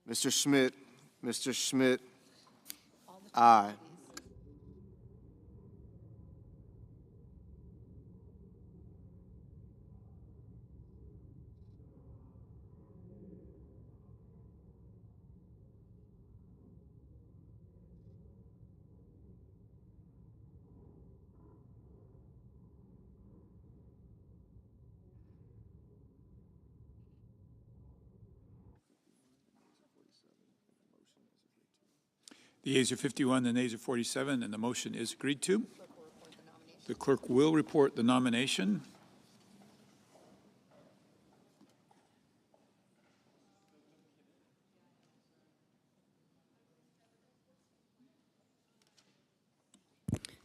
Speaker 3: Mr. Schmidt. Mr. Schmidt. Aye.
Speaker 10: The yeas are 51, the nays are 47, and the motion is agreed to. The clerk will report the nomination.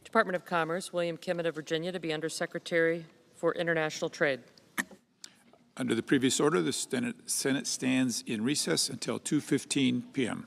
Speaker 11: Department of Commerce, William Kimmett of Virginia, to be Undersecretary for International Trade.
Speaker 10: Under the previous order, the Senate stands in recess until 2:15 p.m.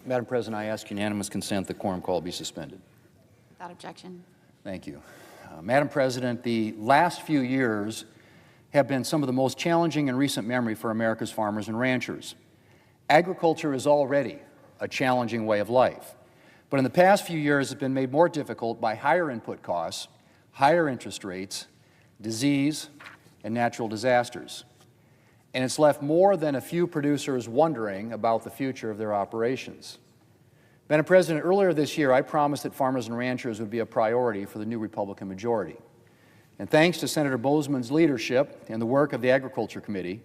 Speaker 1: Madam President, I ask unanimous consent that quorum call be suspended.
Speaker 2: Without objection.
Speaker 1: Thank you. Madam President, the last few years have been some of the most challenging in recent memory for America's farmers and ranchers. Agriculture is already a challenging way of life, but in the past few years it's been made more difficult by higher input costs, higher interest rates, disease, and natural disasters. And it's left more than a few producers wondering about the future of their operations. Madam President, earlier this year I promised that farmers and ranchers would be a priority for the new Republican majority. And thanks to Senator Boozman's leadership and the work of the Agriculture Committee,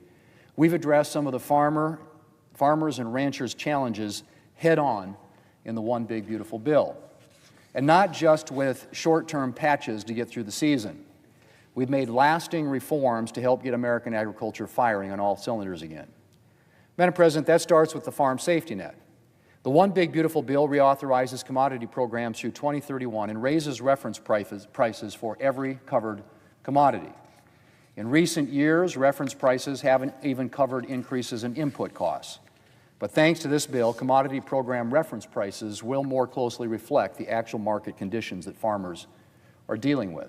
Speaker 1: we've addressed some of the farmers and ranchers' challenges head-on in the One Big Beautiful Bill. And not just with short-term patches to get through the season. We've made lasting reforms to help get American agriculture firing on all cylinders again. Madam President, that starts with the farm safety net. The One Big Beautiful Bill reauthorizes commodity programs through 2031 and raises reference prices for every covered commodity. In recent years, reference prices haven't even covered increases in input costs. But thanks to this bill, commodity program reference prices will more closely reflect the actual market conditions that farmers are dealing with.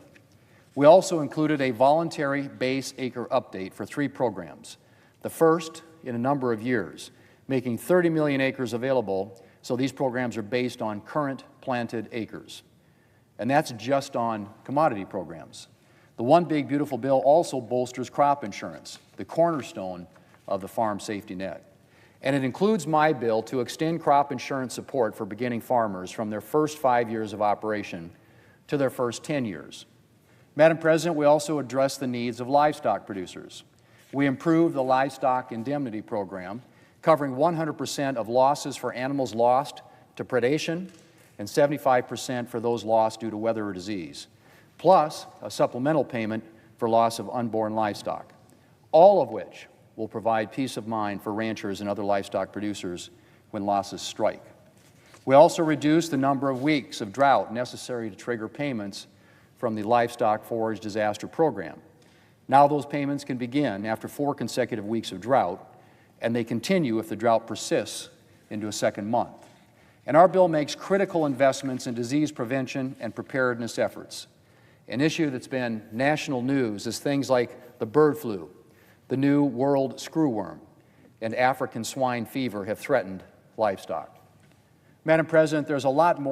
Speaker 1: We also included a voluntary base acre update for 3 programs, the first in a number of years, making 30 million acres available, so these programs are based on current planted acres. And that's just on commodity programs. The One Big Beautiful Bill also bolsters crop insurance, the cornerstone of the farm safety net. And it includes my bill to extend crop insurance support for beginning farmers from their first 5 years of operation to their first 10 years. Madam President, we also address the needs of livestock producers. We improved the Livestock Indemnity Program, covering 100% of losses for animals lost to predation and 75% for those lost due to weather or disease, plus a supplemental payment for loss of unborn livestock, all of which will provide peace of mind for ranchers and other livestock producers when losses strike. We also reduced the number of weeks of drought necessary to trigger payments from the Livestock Forage Disaster Program. Now those payments can begin after 4 consecutive weeks of drought, and they continue if the drought persists into a second month. And our bill makes critical investments in disease prevention and preparedness efforts. An issue that's been national news is things like the bird flu, the new world screwworm, and African swine fever have threatened livestock. Madam President, there's a lot more